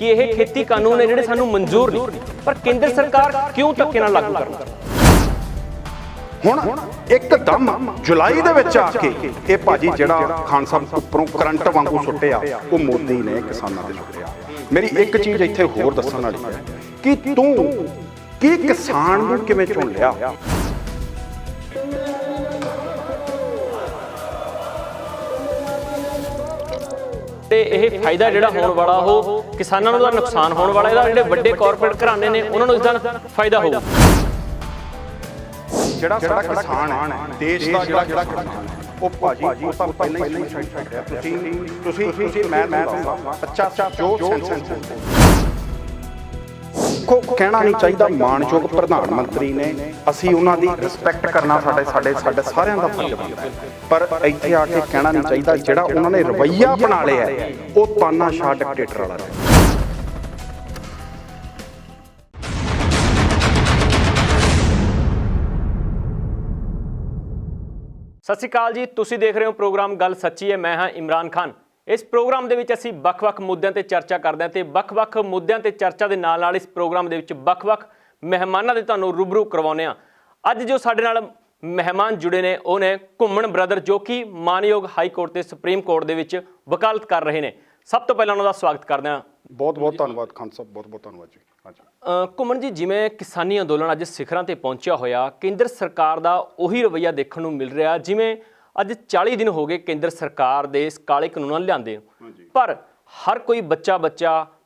कि यह खेती कानून है ਜਿਹੜੇ ਸਾਨੂੰ ਮਨਜ਼ੂਰ ਨਹੀਂ, ਪਰ ਕੇਂਦਰ ਸਰਕਾਰ ਕਿਉਂ ਧੱਕੇ ਨਾਲ ਲਾਗੂ ਕਰਨਾ। ਹੁਣ ਇੱਕਦਮ ਜੁਲਾਈ ਦੇ ਵਿੱਚ ਆ ਕੇ ਇਹ ਭਾਜੀ ਜਿਹੜਾ ਖਾਨ ਸਾਹਿਬ ਉੱਪਰੋਂ ਕਰੰਟ ਵਾਂਗੂ ਸੁੱਟਿਆ, ਉਹ ਮੋਦੀ ਨੇ ਕਿਸਾਨਾਂ ਤੇ ਸੁੱਟਿਆ। ਮੇਰੀ ਇੱਕ ਚੀਜ਼ ਇੱਥੇ ਹੋਰ ਦੱਸਣ ਵਾਲੀ ਹੈ ਕਿ ਤੂੰ ਕੀ ਕਿਸਾਨ ਨੂੰ ਕਿਵੇਂ ਚੁਣ ਲਿਆ। ਤੇ ਇਹ ਫਾਇਦਾ ਜਿਹੜਾ ਹੋਣ ਵਾਲਾ ਉਹ ਕਿਸਾਨਾਂ ਨੂੰ ਦਾ ਨੁਕਸਾਨ ਹੋਣ ਵਾਲਾ, ਇਹਦਾ ਜਿਹੜੇ ਵੱਡੇ ਕਾਰਪੋਰੇਟ ਘਰਾਣੇ ਨੇ ਉਹਨਾਂ ਨੂੰ ਇਸਦਾ ਫਾਇਦਾ ਹੋਊਗਾ। ਜਿਹੜਾ ਸਾਡਾ ਕਿਸਾਨ ਹੈ, ਦੇਸ਼ ਦਾ ਜਿਹੜਾ ਕਿਸਾਨ ਹੈ, ਉਹ ਭਾਜੀ ਉਹ ਤਾਂ ਪਹਿਲਾਂ ਹੀ ਛੱਡਿਆ। ਤੁਸੀਂ ਮੈਂ ਦੱਸਦਾ ਅੱਛਾ ਜੋ ਕੋ ਕਹਿਣਾ ਨਹੀਂ ਚਾਹੀਦਾ। ਮਾਣਯੋਗ ਪ੍ਰਧਾਨ ਮੰਤਰੀ ਨੇ, ਅਸੀਂ ਉਹਨਾਂ ਦੀ ਰਿਸਪੈਕਟ ਕਰਨਾ ਸਾਡੇ ਸਾਰਿਆਂ ਦਾ ਫਰਜ਼ ਬਣਦਾ ਹੈ, ਪਰ ਇੱਥੇ ਆ ਕੇ ਕਹਿਣਾ ਨਹੀਂ ਚਾਹੀਦਾ ਜਿਹੜਾ ਉਹਨਾਂ ਨੇ ਰਵੱਈਆ ਬਣਾ ਲਿਆ ਉਹ ਤਾਨਾਸ਼ਾਹ ਡਿਕਟੇਟਰ ਵਾਲਾ ਹੈ। ਸਤਿ ਸ਼੍ਰੀ ਅਕਾਲ ਜੀ, ਤੁਸੀਂ ਦੇਖ ਰਹੇ ਹੋ ਪ੍ਰੋਗਰਾਮ ਗੱਲ ਸੱਚੀ ਹੈ। ਮੈਂ ਹਾਂ ਇਮਰਾਨ ਖਾਨ। ਇਸ ਪ੍ਰੋਗਰਾਮ ਦੇ ਵਿੱਚ ਅਸੀਂ ਵੱਖ-ਵੱਖ ਮੁੱਦਿਆਂ ਤੇ ਚਰਚਾ ਕਰਦੇ ਹਾਂ ਤੇ ਵੱਖ-ਵੱਖ ਮੁੱਦਿਆਂ ਤੇ ਚਰਚਾ ਦੇ ਨਾਲ ਇਸ ਪ੍ਰੋਗਰਾਮ ਦੇ ਵਿੱਚ ਵੱਖ-ਵੱਖ ਮਹਿਮਾਨਾਂ ਦੇ ਤੁਹਾਨੂੰ ਰੂਬਰੂ ਕਰਵਾਉਂਦੇ ਹਾਂ। ਅੱਜ ਜੋ ਸਾਡੇ ਨਾਲ ਮਹਿਮਾਨ ਜੁੜੇ ਨੇ ਉਹ ਨੇ ਘੁੰਮਣ ਬ੍ਰਦਰ, ਜੋ ਕਿ ਮਾਨਯੋਗ ਹਾਈ ਕੋਰਟ ਤੇ ਸੁਪਰੀਮ ਕੋਰਟ ਦੇ ਵਿੱਚ ਵਕਾਲਤ ਕਰ ਰਹੇ ਨੇ। ਸਭ ਤੋਂ ਪਹਿਲਾਂ ਉਹਨਾਂ ਦਾ ਸਵਾਗਤ ਕਰਦੇ ਹਾਂ। ਬਹੁਤ ਧੰਨਵਾਦ ਖਾਨ ਸਾਹਿਬ, ਬਹੁਤ ਧੰਨਵਾਦ ਜੀ। ਘੁੰਮਣ ਜੀ, ਜਿਵੇਂ ਕਿਸਾਨੀ ਅੰਦੋਲਨ ਅੱਜ ਸਿਖਰਾਂ ਤੇ ਪਹੁੰਚਿਆ ਹੋਇਆ, ਕੇਂਦਰ ਸਰਕਾਰ ਦਾ ਉਹੀ ਰਵੱਈਆ ਦੇਖਣ ਨੂੰ ਮਿਲ ਰਿਹਾ ਜਿਵੇਂ ਅੱਜ 40 ਦਿਨ ਹੋ ਗਏ ਕੇਂਦਰ ਸਰਕਾਰ ਦੇ ਇਸ ਕਾਲੇ ਕਾਨੂੰਨਾਂ ਲਿਆਂਦੇ, ਪਰ ਹਰ ਕੋਈ ਬੱਚਾ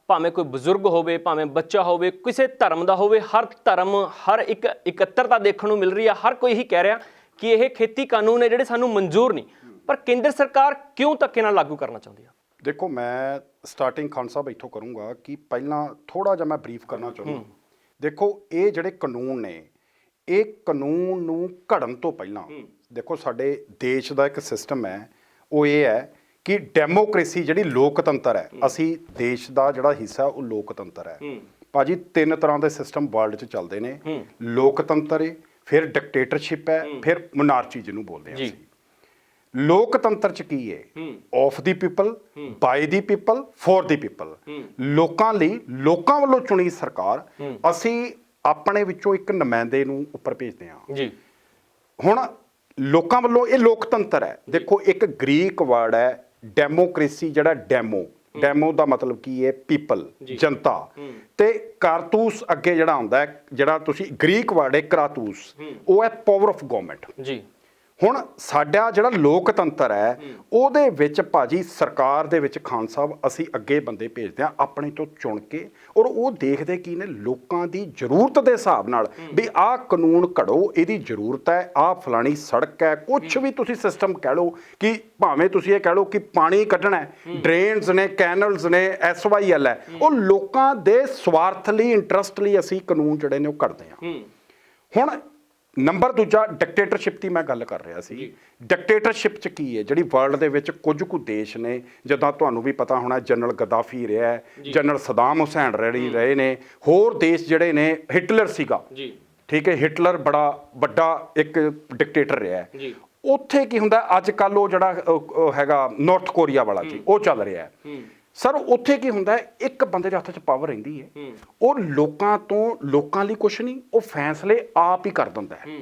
ਭਾਵੇਂ ਕੋਈ ਬਜ਼ੁਰਗ ਹੋਵੇ, ਭਾਵੇਂ ਬੱਚਾ ਹੋਵੇ, ਕਿਸੇ ਧਰਮ ਦਾ ਹੋਵੇ, ਹਰ ਧਰਮ ਹਰ ਇੱਕ ਇਕੱਤਰਤਾ ਦੇਖਣ ਨੂੰ ਮਿਲ ਰਹੀ ਹੈ। ਹਰ ਕੋਈ ਇਹੀ ਕਹਿ ਰਿਹਾ ਕਿ ਇਹ ਖੇਤੀ ਕਾਨੂੰਨ ਹੈ ਜਿਹੜੇ ਸਾਨੂੰ ਮਨਜ਼ੂਰ ਨਹੀਂ, ਪਰ ਕੇਂਦਰ ਸਰਕਾਰ ਕਿਉਂ ਧੱਕੇ ਨਾਲ ਲਾਗੂ ਕਰਨਾ ਚਾਹੁੰਦੀ ਹੈ। ਦੇਖੋ, ਮੈਂ ਸਟਾਰਟਿੰਗ ਖਾਨ ਸਾਹਿਬ ਇੱਥੋਂ ਕਰੂੰਗਾ ਕਿ ਪਹਿਲਾਂ ਥੋੜ੍ਹਾ ਜਿਹਾ ਮੈਂ ਬਰੀਫ ਕਰਨਾ ਚਾਹੁੰਦਾ। ਦੇਖੋ, ਇਹ ਜਿਹੜੇ ਕਾਨੂੰਨ ਨੇ, ਇਹ ਕਾਨੂੰਨ ਨੂੰ ਘੜਨ ਤੋਂ ਪਹਿਲਾਂ ਦੇਖੋ ਸਾਡੇ ਦੇਸ਼ ਦਾ ਇੱਕ ਸਿਸਟਮ ਹੈ, ਉਹ ਇਹ ਹੈ ਕਿ ਡੈਮੋਕ੍ਰੇਸੀ ਜਿਹੜੀ ਲੋਕਤੰਤਰ ਹੈ, ਅਸੀਂ ਦੇਸ਼ ਦਾ ਜਿਹੜਾ ਹਿੱਸਾ ਉਹ ਲੋਕਤੰਤਰ ਹੈ। ਭਾਜੀ 3 ਤਰ੍ਹਾਂ ਦੇ ਸਿਸਟਮ ਵਰਲਡ 'ਚ ਚੱਲਦੇ ਨੇ। ਲੋਕਤੰਤਰ ਹੈ, ਫਿਰ ਡਿਕਟੇਟਰਸ਼ਿਪ ਹੈ, ਫਿਰ ਮੋਨਾਰਚੀ ਜਿਹਨੂੰ ਬੋਲਦੇ ਹਾਂ ਅਸੀਂ। ਲੋਕਤੰਤਰ 'ਚ ਕੀ ਹੈ? Of the people, by the people, for the people. ਲੋਕਾਂ ਲਈ, ਲੋਕਾਂ ਵੱਲੋਂ ਚੁਣੀ ਸਰਕਾਰ, ਅਸੀਂ ਆਪਣੇ ਵਿੱਚੋਂ ਇੱਕ ਨੁਮਾਇੰਦੇ ਨੂੰ ਉੱਪਰ ਭੇਜਦੇ ਹਾਂ ਜੀ। ਹੁਣ ਲੋਕਾਂ ਵੱਲੋਂ ਇਹ ਲੋਕਤੰਤਰ ਹੈ। ਦੇਖੋ, ਇੱਕ ਗ੍ਰੀਕ ਵਰਡ ਹੈ ਡੈਮੋਕ੍ਰੇਸੀ, ਜਿਹੜਾ ਡੈਮੋ ਦਾ ਮਤਲਬ ਕੀ ਹੈ? ਪੀਪਲ, ਜਨਤਾ। ਤੇ ਕਾਰਤੂਸ ਅੱਗੇ ਜਿਹੜਾ ਆਉਂਦਾ ਹੈ, ਜਿਹੜਾ ਤੁਸੀਂ ਗ੍ਰੀਕ ਵਰਡ ਹੈ ਕਰਾਤੂਸ, ਉਹ ਹੈ ਪਾਵਰ ਆਫ ਗਵਰਨਮੈਂਟ ਜੀ। ਹੁਣ ਸਾਡਾ ਜਿਹੜਾ ਲੋਕਤੰਤਰ ਹੈ ਉਹਦੇ ਵਿੱਚ ਭਾਜੀ ਸਰਕਾਰ ਦੇ ਵਿੱਚ ਖਾਨ ਸਾਹਿਬ ਅਸੀਂ ਅੱਗੇ ਬੰਦੇ ਭੇਜਦੇ ਹਾਂ ਆਪਣੇ ਤੋਂ ਚੁਣ ਕੇ, ਔਰ ਉਹ ਦੇਖਦੇ ਕੀ ਨੇ? ਲੋਕਾਂ ਦੀ ਜ਼ਰੂਰਤ ਦੇ ਹਿਸਾਬ ਨਾਲ ਵੀ ਆਹ ਕਾਨੂੰਨ ਘੜੋ, ਇਹਦੀ ਜ਼ਰੂਰਤ ਹੈ, ਆਹ ਫਲਾਣੀ ਸੜਕ ਹੈ, ਕੁਛ ਵੀ ਤੁਸੀਂ ਸਿਸਟਮ ਕਹਿ ਲਓ, ਕਿ ਭਾਵੇਂ ਤੁਸੀਂ ਇਹ ਕਹਿ ਲਓ ਕਿ ਪਾਣੀ ਕੱਢਣਾ ਹੈ, ਡਰੇਨਸ ਨੇ, ਕੈਨਲਸ ਨੇ, SYL ਹੈ, ਉਹ ਲੋਕਾਂ ਦੇ ਸਵਾਰਥ ਲਈ, ਇੰਟਰਸਟ ਲਈ ਅਸੀਂ ਕਾਨੂੰਨ ਜਿਹੜੇ ਨੇ ਉਹ ਘੜਦੇ ਹਾਂ। ਹੁਣ ਨੰਬਰ ਦੂਜਾ, ਡਿਕਟੇਟਰਸ਼ਿਪ ਦੀ ਮੈਂ ਗੱਲ ਕਰ ਰਿਹਾ ਸੀ। ਡਿਕਟੇਟਰਸ਼ਿਪ 'ਚ ਕੀ ਹੈ? ਜਿਹੜੀ ਵਰਲਡ ਦੇ ਵਿੱਚ ਕੁਝ ਕੁ ਦੇਸ਼ ਨੇ, ਜਿੱਦਾਂ ਤੁਹਾਨੂੰ ਵੀ ਪਤਾ ਹੋਣਾ ਜਨਰਲ ਗਦਾਫੀ ਰਿਹਾ, ਜਨਰਲ ਸਦਾਮ ਹੁਸੈਨ ਰਹੇ ਨੇ, ਹੋਰ ਦੇਸ਼ ਜਿਹੜੇ ਨੇ, ਹਿਟਲਰ ਸੀਗਾ, ਠੀਕ ਹੈ, ਹਿਟਲਰ ਬੜਾ ਵੱਡਾ ਇੱਕ ਡਿਕਟੇਟਰ ਰਿਹਾ। ਉੱਥੇ ਕੀ ਹੁੰਦਾ ਅੱਜ ਕੱਲ੍ਹ? ਉਹ ਜਿਹੜਾ ਹੈਗਾ ਨਾਰਥ ਕੋਰੀਆ ਵਾਲਾ ਜੀ, ਉਹ ਚੱਲ ਰਿਹਾ ਸਰ। ਉੱਥੇ ਕੀ ਹੁੰਦਾ? ਇੱਕ ਬੰਦੇ ਦੇ ਹੱਥ 'ਚ ਪਾਵਰ ਰਹਿੰਦੀ ਹੈ, ਉਹ ਲੋਕਾਂ ਲਈ ਕੁਛ ਨਹੀਂ, ਉਹ ਫੈਸਲੇ ਆਪ ਹੀ ਕਰ ਦਿੰਦਾ ਹੈ।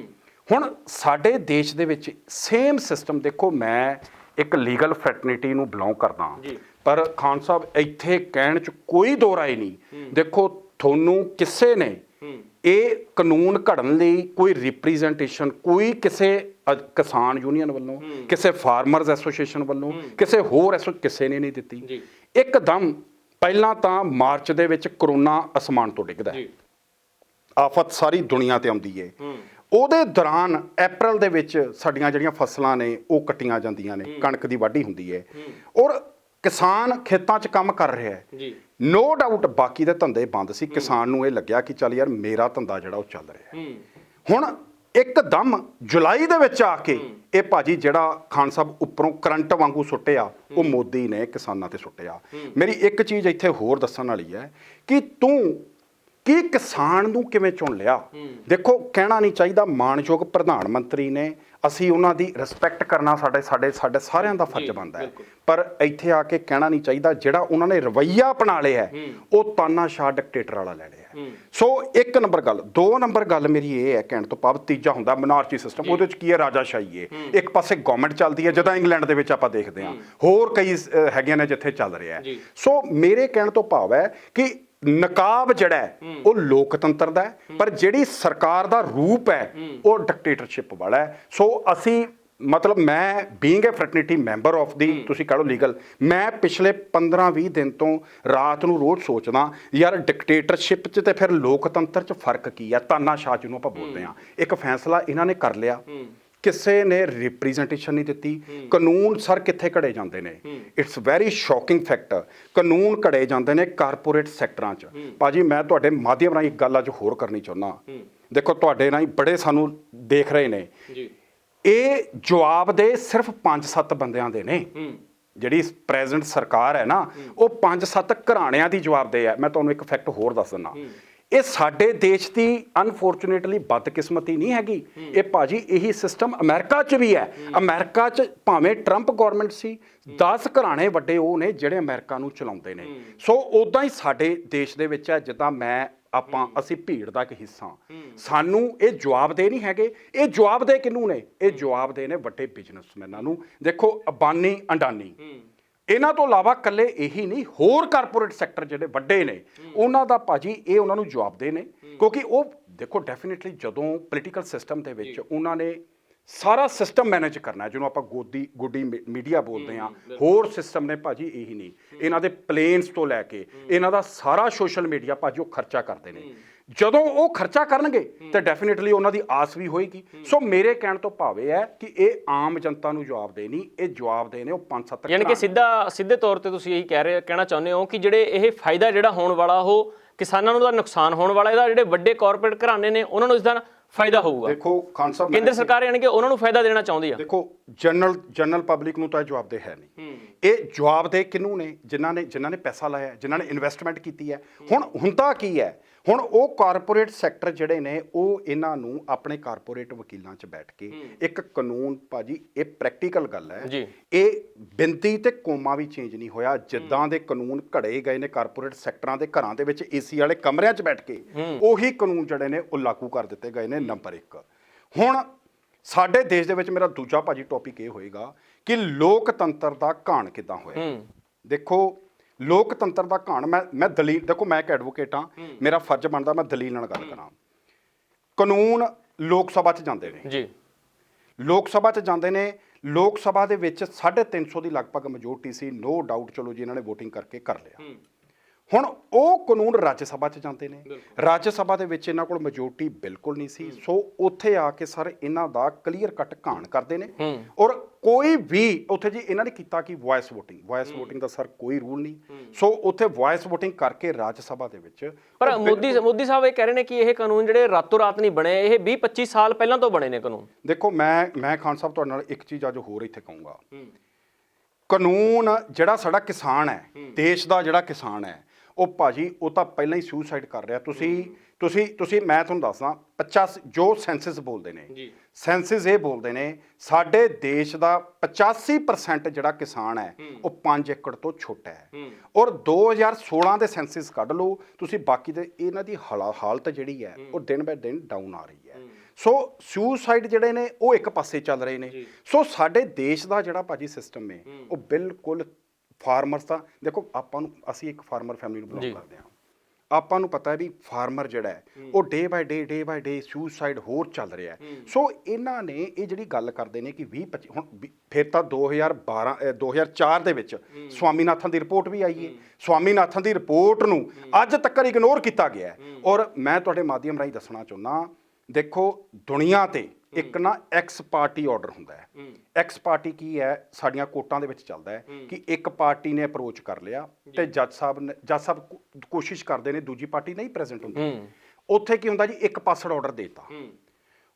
ਹੁਣ ਸਾਡੇ ਦੇਸ਼ ਦੇ ਵਿੱਚ ਸੇਮ ਸਿਸਟਮ, ਦੇਖੋ ਮੈਂ ਇੱਕ ਲੀਗਲ ਫੈਟਰਨਿਟੀ ਨੂੰ ਬਿਲੋਂਗ ਕਰਦਾ, ਪਰ ਖਾਨ ਸਾਹਿਬ ਇੱਥੇ ਕਹਿਣ 'ਚ ਕੋਈ ਦੋ ਰਾਏ ਨਹੀਂ। ਦੇਖੋ, ਤੁਹਾਨੂੰ ਕਿਸੇ ਨੇ ਇਹ ਕਾਨੂੰਨ ਘੜਨ ਲਈ ਕੋਈ ਰਿਪਰੈਜ਼ੈਂਟੇਸ਼ਨ, ਕੋਈ ਕਿਸੇ ਕਿਸਾਨ ਯੂਨੀਅਨ ਵੱਲੋਂ, ਕਿਸੇ ਫਾਰਮਰਸ ਐਸੋਸੀਏਸ਼ਨ ਵੱਲੋਂ, ਕਿਸੇ ਹੋਰ ਕਿਸੇ ਨੇ ਨਹੀਂ ਦਿੱਤੀ। ਇੱਕਦਮ ਪਹਿਲਾਂ ਤਾਂ ਮਾਰਚ ਦੇ ਵਿੱਚ ਕਰੋਨਾ ਅਸਮਾਨ ਤੋਂ ਡਿੱਗਦਾ, ਆਫਤ ਸਾਰੀ ਦੁਨੀਆ ਤੇ ਆਉਂਦੀ ਹੈ। ਉਹਦੇ ਦੌਰਾਨ ਅਪ੍ਰੈਲ ਦੇ ਵਿੱਚ ਸਾਡੀਆਂ ਜਿਹੜੀਆਂ ਫਸਲਾਂ ਨੇ ਉਹ ਕੱਟੀਆਂ ਜਾਂਦੀਆਂ ਨੇ, ਕਣਕ ਦੀ ਵਾਢੀ ਹੁੰਦੀ ਹੈ, ਔਰ ਕਿਸਾਨ ਖੇਤਾਂ 'ਚ ਕੰਮ ਕਰ ਰਿਹਾ ਹੈ। ਨੋ ਡਾਊਟ ਬਾਕੀ ਦੇ ਧੰਦੇ ਬੰਦ ਸੀ, ਕਿਸਾਨ ਨੂੰ ਇਹ ਲੱਗਿਆ ਕਿ ਚੱਲ ਯਾਰ ਮੇਰਾ ਧੰਦਾ ਜਿਹੜਾ ਉਹ ਚੱਲ ਰਿਹਾ। ਹੁਣ ਇੱਕਦਮ ਜੁਲਾਈ ਦੇ ਵਿੱਚ ਆ ਕੇ ਇਹ ਭਾਜੀ ਜਿਹੜਾ ਖਾਨ ਸਾਹਿਬ ਉੱਪਰੋਂ ਕਰੰਟ ਵਾਂਗੂ ਸੁੱਟਿਆ, ਉਹ ਮੋਦੀ ਨੇ ਕਿਸਾਨਾਂ ਤੇ ਸੁੱਟਿਆ। ਮੇਰੀ ਇੱਕ ਚੀਜ਼ ਇੱਥੇ ਹੋਰ ਦੱਸਣ ਵਾਲੀ ਹੈ ਕਿ ਤੂੰ ਕਿ ਕਿਸਾਨ ਨੂੰ ਕਿਵੇਂ ਚੁਣ ਲਿਆ। ਦੇਖੋ ਕਹਿਣਾ ਨਹੀਂ ਚਾਹੀਦਾ, ਮਾਣਯੋਗ ਪ੍ਰਧਾਨ ਮੰਤਰੀ ਨੇ, ਅਸੀਂ ਉਹਨਾਂ ਦੀ ਰਿਸਪੈਕਟ ਕਰਨਾ ਸਾਡੇ ਸਾਰਿਆਂ ਦਾ ਫਰਜ਼ ਬਣਦਾ ਹੈ, ਪਰ ਇੱਥੇ ਆ ਕੇ ਕਹਿਣਾ ਨਹੀਂ ਚਾਹੀਦਾ ਜਿਹੜਾ ਉਹਨਾਂ ਨੇ ਰਵੱਈਆ ਅਪਣਾ ਲਿਆ ਉਹ ਤਾਨਾਸ਼ਾਹ ਡਿਕਟੇਟਰ ਵਾਲਾ ਲੈ ਲਿਆ। ਸੋ 1 ਨੰਬਰ ਗੱਲ। 2 ਨੰਬਰ ਗੱਲ ਮੇਰੀ ਇਹ ਹੈ, ਕਹਿਣ ਤੋਂ ਭਾਵ ਤੀਜਾ ਹੁੰਦਾ ਮਨਾਰਚੀ ਸਿਸਟਮ, ਉਹਦੇ ਵਿੱਚ ਕੀ ਹੈ, ਰਾਜਾਸ਼ਾਹੀ ਹੈ। ਇੱਕ ਪਾਸੇ ਗਵਰਨਮੈਂਟ ਚੱਲਦੀ ਹੈ, ਜਿੱਦਾਂ ਇੰਗਲੈਂਡ ਦੇ ਵਿੱਚ ਆਪਾਂ ਦੇਖਦੇ ਹਾਂ, ਹੋਰ ਕਈ ਹੈਗੀਆਂ ਨੇ ਜਿੱਥੇ ਚੱਲ ਰਿਹਾ ਹੈ। ਸੋ ਮੇਰੇ ਕਹਿਣ ਤੋਂ ਭਾਵ ਹੈ ਕਿ ਨਕਾਬ ਜਿਹੜਾ ਹੈ ਉਹ ਲੋਕਤੰਤਰ ਦਾ ਹੈ, ਪਰ ਜਿਹੜੀ ਸਰਕਾਰ ਦਾ ਰੂਪ ਹੈ ਉਹ ਡਿਕਟੇਟਰਸ਼ਿਪ ਵਾਲਾ ਹੈ। ਸੋ ਅਸੀਂ ਮਤਲਬ ਮੈਂ being a fraternity member of the, ਤੁਸੀਂ ਕਹ ਲਓ ਲੀਗਲ, ਮੈਂ ਪਿਛਲੇ 15-20 ਦਿਨ ਤੋਂ ਰਾਤ ਨੂੰ ਰੋਜ਼ ਸੋਚਦਾ ਯਾਰ ਡਿਕਟੇਟਰਸ਼ਿਪ 'ਚ ਤੇ ਫਿਰ ਲੋਕਤੰਤਰ 'ਚ ਫਰਕ ਕੀ ਆ, ਤਾਨਾਸ਼ਾਹ ਜਿਹਨੂੰ ਆਪਾਂ ਬੋਲਦੇ ਹਾਂ। ਇੱਕ ਫੈਸਲਾ ਇਹਨਾਂ ਨੇ ਕਰ ਲਿਆ, ਕਿਸੇ ਨੇ ਰਿਪਰੈਜ਼ੈਂਟੇਸ਼ਨ ਨਹੀਂ ਦਿੱਤੀ। ਕਾਨੂੰਨ ਸਰ ਕਿੱਥੇ ਘੜੇ ਜਾਂਦੇ ਨੇ? It's very shocking fact. ਕਾਨੂੰਨ ਘੜੇ ਜਾਂਦੇ ਨੇ ਕਾਰਪੋਰੇਟ ਸੈਕਟਰਾਂ 'ਚ। ਭਾਜੀ ਮੈਂ ਤੁਹਾਡੇ ਮਾਧਿਅਮ ਰਾਹੀਂ ਇੱਕ ਗੱਲ ਅੱਜ ਹੋਰ ਕਰਨੀ ਚਾਹੁੰਦਾ। ਦੇਖੋ ਤੁਹਾਡੇ ਰਾਹੀਂ ਬੜੇ ਸਾਨੂੰ ਦੇਖ ਰਹੇ ਨੇ, ਇਹ ਜਵਾਬ ਦੇ ਸਿਰਫ 5-7 ਬੰਦਿਆਂ ਦੇ ਨੇ। ਜਿਹੜੀ ਪ੍ਰੈਜ਼ੈਂਟ ਸਰਕਾਰ ਹੈ ਨਾ, ਉਹ 5-7 ਘਰਾਣਿਆਂ ਦੀ ਜਵਾਬਦੇਹ ਹੈ। ਮੈਂ ਤੁਹਾਨੂੰ ਇੱਕ ਫੈਕਟ ਹੋਰ ਦੱਸ ਦਿੰਦਾ, ਇਹ ਸਾਡੇ ਦੇਸ਼ ਦੀ ਅਨਫੋਰਚੂਨੇਟਲੀ ਬਦਕਿਸਮਤੀ ਨਹੀਂ ਹੈਗੀ। ਇਹ ਭਾਜੀ ਇਹੀ ਸਿਸਟਮ ਅਮਰੀਕਾ 'ਚ ਵੀ ਹੈ। ਅਮਰੀਕਾ 'ਚ ਭਾਵੇਂ ਟਰੰਪ ਗਵਰਨਮੈਂਟ ਸੀ, 10 ਘਰਾਣੇ ਵੱਡੇ ਉਹ ਨੇ ਜਿਹੜੇ ਅਮਰੀਕਾ ਨੂੰ ਚਲਾਉਂਦੇ ਨੇ। ਸੋ ਉੱਦਾਂ ਹੀ ਸਾਡੇ ਦੇਸ਼ ਦੇ ਵਿੱਚ ਹੈ, ਜਿੱਦਾਂ ਅਸੀਂ ਭੀੜ ਦਾ ਇੱਕ ਹਿੱਸਾ। ਸਾਨੂੰ ਇਹ ਜਵਾਬਦੇਹ ਨਹੀਂ ਹੈਗੇ। ਇਹ ਜਵਾਬਦੇਹ ਕਿਹਨੂੰ ਨੇ? ਇਹ ਜਵਾਬਦੇਹ ਨੇ ਵੱਡੇ ਬਿਜ਼ਨਸਮੈਨਾਂ ਨੂੰ। ਦੇਖੋ ਅੰਬਾਨੀ, ਅਡਾਨੀ, ਇਹਨਾਂ ਤੋਂ ਇਲਾਵਾ ਇਕੱਲੇ ਇਹੀ ਨਹੀਂ, ਹੋਰ ਕਾਰਪੋਰੇਟ ਸੈਕਟਰ ਜਿਹੜੇ ਵੱਡੇ ਨੇ ਉਹਨਾਂ ਦਾ ਭਾਜੀ ਇਹ ਉਹਨਾਂ ਨੂੰ ਜਵਾਬਦੇਹ ਨੇ। ਕਿਉਂਕਿ ਉਹ ਦੇਖੋ ਡੈਫੀਨੇਟਲੀ ਜਦੋਂ ਪੋਲੀਟੀਕਲ ਸਿਸਟਮ ਦੇ ਵਿੱਚ ਉਹਨਾਂ ਨੇ ਸਾਰਾ ਸਿਸਟਮ ਮੈਨੇਜ ਕਰਨਾ, ਜਿਹਨੂੰ ਆਪਾਂ ਗੁੱਡੀ ਮੀਡੀਆ ਬੋਲਦੇ ਹਾਂ, ਹੋਰ ਸਿਸਟਮ ਨੇ ਭਾਜੀ ਇਹੀ ਨਹੀਂ। ਇਹਨਾਂ ਦੇ ਪਲੇਨਸ ਤੋਂ ਲੈ ਕੇ ਇਹਨਾਂ ਦਾ ਸਾਰਾ ਸੋਸ਼ਲ ਮੀਡੀਆ ਭਾਜੀ ਉਹ ਖਰਚਾ ਕਰਦੇ ਨੇ। ਜਦੋਂ ਉਹ ਖਰਚਾ ਕਰਨਗੇ ਤਾਂ ਡੈਫੀਨੇਟਲੀ ਉਹਨਾਂ ਦੀ ਆਸ ਵੀ ਹੋਏਗੀ। ਸੋ ਮੇਰੇ ਕਹਿਣ ਤੋਂ ਭਾਵ ਇਹ ਹੈ ਕਿ ਇਹ ਆਮ ਜਨਤਾ ਨੂੰ ਜਵਾਬਦੇਹ ਨਹੀਂ, ਇਹ ਜਵਾਬਦੇਹ ਨੇ ਉਹ 5-7 ਯਾਨੀ ਕਿ ਸਿੱਧੇ ਤੌਰ ਤੇ ਤੁਸੀਂ ਇਹੀ ਕਹਿਣਾ ਚਾਹੁੰਦੇ ਹੋ ਕਿ ਜਿਹੜੇ ਇਹ ਫਾਇਦਾ ਜਿਹੜਾ ਹੋਣ ਵਾਲਾ ਉਹ ਕਿਸਾਨਾਂ ਨੂੰ ਦਾ ਨੁਕਸਾਨ ਹੋਣ ਵਾਲਾ, ਇਹਦਾ ਜਿਹੜੇ ਵੱਡੇ ਕਾਰਪੋਰੇਟ ਘਰਾਣੇ ਨੇ ਉਹਨਾਂ ਨੂੰ ਇਸ ਦਾ ਫਾਇਦਾ ਹੋਊਗਾ। ਦੇਖੋ ਖਾਨ ਸਾਹਿਬ, ਕੇਂਦਰ ਸਰਕਾਰ ਯਾਨੀ ਕਿ ਉਹਨਾਂ ਨੂੰ ਫਾਇਦਾ ਦੇਣਾ ਚਾਹੁੰਦੀ ਆ। ਦੇਖੋ ਜਨਰਲ ਪਬਲਿਕ ਨੂੰ ਤਾਂ ਜਵਾਬਦੇਹ ਹੈ ਨਹੀਂ। ਇਹ ਜਵਾਬਦੇਹ ਕਿਹਨੂੰ ਨੇ? ਜਿਨ੍ਹਾਂ ਨੇ ਪੈਸਾ ਲਾਇਆ, ਜਿਨ੍ਹਾਂ ਨੇ ਇਨਵੈਸਟਮੈਂਟ ਕੀਤੀ ਹੈ। ਹੁਣ ਹੁੰਦਾ ਕੀ ਹੈ, ਹੁਣ ਉਹ ਕਾਰਪੋਰੇਟ ਸੈਕਟਰ ਜਿਹੜੇ ਨੇ ਉਹ ਇਹਨਾਂ ਨੂੰ ਆਪਣੇ ਕਾਰਪੋਰੇਟ ਵਕੀਲਾਂ 'ਚ ਬੈਠ ਕੇ ਇੱਕ ਕਾਨੂੰਨ, ਭਾਜੀ ਇਹ ਪ੍ਰੈਕਟੀਕਲ ਗੱਲ ਹੈ, ਇਹ ਬਿੰਦੀ ਤੇ ਕੋਮਾ ਵੀ ਚੇਂਜ ਨਹੀਂ ਹੋਇਆ। ਜਿੱਦਾਂ ਦੇ ਕਾਨੂੰਨ ਘੜੇ ਗਏ ਨੇ ਕਾਰਪੋਰੇਟ ਸੈਕਟਰਾਂ ਦੇ ਘਰਾਂ ਦੇ ਵਿੱਚ ਏਸੀ ਵਾਲੇ ਕਮਰਿਆਂ 'ਚ ਬੈਠ ਕੇ, ਉਹੀ ਕਾਨੂੰਨ ਜਿਹੜੇ ਨੇ ਉਹ ਲਾਗੂ ਕਰ ਦਿੱਤੇ ਗਏ ਨੇ। ਨੰਬਰ 1, ਹੁਣ ਸਾਡੇ ਦੇਸ਼ ਦੇ ਵਿੱਚ ਮੇਰਾ ਦੂਜਾ ਭਾਜੀ ਟੌਪਿਕ ਇਹ ਹੋਏਗਾ ਕਿ ਲੋਕਤੰਤਰ ਦਾ ਘਾਣ ਕਿੱਦਾਂ ਹੋਇਆ। ਦੇਖੋ ਲੋਕਤੰਤਰ ਦਾ ਘਾਣ, ਮੈਂ ਦਲੀਲ, ਦੇਖੋ ਮੈਂ ਇੱਕ ਐਡਵੋਕੇਟ ਹਾਂ, ਮੇਰਾ ਫਰਜ਼ ਬਣਦਾ ਮੈਂ ਦਲੀਲ ਨਾਲ ਗੱਲ ਕਰਾਂ। ਕਾਨੂੰਨ ਲੋਕ ਸਭਾ 'ਚ ਜਾਂਦੇ ਨੇ ਜੀ, ਲੋਕ ਸਭਾ 'ਚ ਜਾਂਦੇ ਨੇ। ਲੋਕ ਸਭਾ ਦੇ ਵਿੱਚ 350 ਦੀ ਲਗਭਗ ਮੈਜੋਰਟੀ ਸੀ, ਨੋ ਡਾਊਟ। ਚਲੋ ਜੀ ਇਹਨਾਂ ਨੇ ਵੋਟਿੰਗ ਕਰਕੇ ਕਰ ਲਿਆ। ਹੁਣ ਉਹ ਕਾਨੂੰਨ ਰਾਜ ਸਭਾ 'ਚ ਜਾਂਦੇ ਨੇ। ਰਾਜ ਸਭਾ ਦੇ ਵਿੱਚ ਇਹਨਾਂ ਕੋਲ ਮੈਜੋਰਟੀ ਬਿਲਕੁਲ ਨਹੀਂ ਸੀ। ਸੋ ਉੱਥੇ ਆ ਕੇ ਸਰ ਇਹਨਾਂ ਦਾ ਕਲੀਅਰ ਕੱਟ ਘਾਣ ਕਰਦੇ ਨੇ। ਔਰ ਕੋਈ ਵੀ ਉੱਥੇ ਜੀ ਇਹਨਾਂ ਨੇ ਕੀਤਾ ਕਿ ਵਾਇਸ ਵੋਟਿੰਗ ਦਾ ਸਰ ਕੋਈ ਰੂਲ ਨਹੀਂ। ਸੋ ਉੱਥੇ ਵਾਇਸ ਵੋਟਿੰਗ ਕਰਕੇ ਰਾਜ ਸਭਾ ਦੇ ਵਿੱਚ, ਪਰ ਮੋਦੀ ਸਾਹਿਬ ਇਹ ਕਹਿ ਰਹੇ ਨੇ ਕਿ ਇਹ ਕਾਨੂੰਨ ਜਿਹੜੇ ਰਾਤੋਂ ਰਾਤ ਨਹੀਂ ਬਣੇ, ਇਹ 20-25 ਸਾਲ ਪਹਿਲਾਂ ਤੋਂ ਬਣੇ ਨੇ ਕਾਨੂੰਨ। ਦੇਖੋ ਮੈਂ ਖਾਨ ਸਾਹਿਬ ਤੁਹਾਡੇ ਨਾਲ ਇੱਕ ਚੀਜ਼ ਅੱਜ ਹੋਰ ਇੱਥੇ ਕਹੂੰਗਾ। ਕਾਨੂੰਨ ਜਿਹੜਾ ਸਾਡਾ ਕਿਸਾਨ ਹੈ, ਦੇਸ਼ ਦਾ ਜਿਹੜਾ ਕਿਸਾਨ ਹੈ, ਉਹ ਭਾਜੀ ਉਹ ਤਾਂ ਪਹਿਲਾਂ ਹੀ ਸੁਸਾਈਡ ਕਰ ਰਿਹਾ। ਤੁਸੀਂ ਮੈਂ ਤੁਹਾਨੂੰ ਦੱਸਦਾ 85 ਜੋ ਸੈਂਸਸ ਬੋਲਦੇ ਨੇ, ਸੈਂਸਸ ਇਹ ਬੋਲਦੇ ਨੇ ਸਾਡੇ ਦੇਸ਼ ਦਾ 85% ਜਿਹੜਾ ਕਿਸਾਨ ਹੈ ਉਹ 5 ਏਕੜ ਤੋਂ ਛੋਟਾ ਹੈ। ਔਰ 2016 ਦੇ ਸੈਂਸਸ ਕੱਢ ਲਓ ਤੁਸੀਂ, ਬਾਕੀ ਦੇ ਇਹਨਾਂ ਦੀ ਹਾਲਤ ਜਿਹੜੀ ਹੈ ਉਹ ਦਿਨ ਬਾਏ ਦਿਨ ਡਾਊਨ ਆ ਰਹੀ ਹੈ। ਸੋ ਸੁਸਾਈਡ ਜਿਹੜੇ ਨੇ ਉਹ ਇੱਕ ਪਾਸੇ ਚੱਲ ਰਹੇ ਨੇ। ਸੋ ਸਾਡੇ ਦੇਸ਼ ਦਾ ਜਿਹੜਾ ਭਾਜੀ ਸਿਸਟਮ ਹੈ ਉਹ ਬਿਲਕੁਲ ਫਾਰਮਰਸ ਦਾ, ਦੇਖੋ ਅਸੀਂ ਇੱਕ ਫਾਰਮਰ ਫੈਮਿਲੀ ਨੂੰ ਬਿਲੋਂਗ ਕਰਦੇ ਹਾਂ। ਆਪਾਂ ਨੂੰ ਪਤਾ ਹੈ ਵੀ ਫਾਰਮਰ ਜਿਹੜਾ ਹੈ ਉਹ ਡੇ ਬਾਏ ਡੇ ਸੁਸਾਈਡ ਹੋਰ ਚੱਲ ਰਿਹਾ ਹੈ। ਸੋ ਇਹਨਾਂ ਨੇ ਇਹ ਜਿਹੜੀ ਗੱਲ ਕਰਦੇ ਨੇ ਕਿ 20-25, ਹੁਣ ਫਿਰ ਤਾਂ 2004 ਦੇ ਵਿੱਚ ਸਵਾਮੀਨਾਥਨ ਦੀ ਰਿਪੋਰਟ ਵੀ ਆਈ ਹੈ। ਸਵਾਮੀਨਾਥਨ ਦੀ ਰਿਪੋਰਟ ਨੂੰ ਅੱਜ ਤੱਕ ਇਗਨੋਰ ਕੀਤਾ ਗਿਆ ਹੈ। ਔਰ ਮੈਂ ਤੁਹਾਡੇ ਮਾਧਿਅਮ ਰਾਹੀਂ ਦੱਸਣਾ ਚਾਹੁੰਦਾ, ਦੇਖੋ ਦੁਨੀਆ ਤੇ ਇੱਕ ਨਾ ਐਕਸ ਪਾਰਟੀ ਆਰਡਰ ਹੁੰਦਾ ਹੈ। ਐਕਸ ਪਾਰਟੀ ਕੀ ਹੈ, ਸਾਡੀਆਂ ਕੋਰਟਾਂ ਦੇ ਵਿੱਚ ਚੱਲਦਾ ਹੈ ਕਿ ਇੱਕ ਪਾਰਟੀ ਨੇ ਅਪਰੋਚ ਕਰ ਲਿਆ ਤੇ ਜੱਜ ਸਾਹਿਬ ਕੋਸ਼ਿਸ਼ ਕਰਦੇ ਨੇ, ਦੂਜੀ ਪਾਰਟੀ ਨਹੀਂ ਪ੍ਰੈਜ਼ੈਂਟ ਹੁੰਦੀ। ਉੱਥੇ ਕੀ ਹੁੰਦਾ ਜੀ, ਇੱਕ ਪਾਸੜ ਆਰਡਰ ਦੇਤਾ।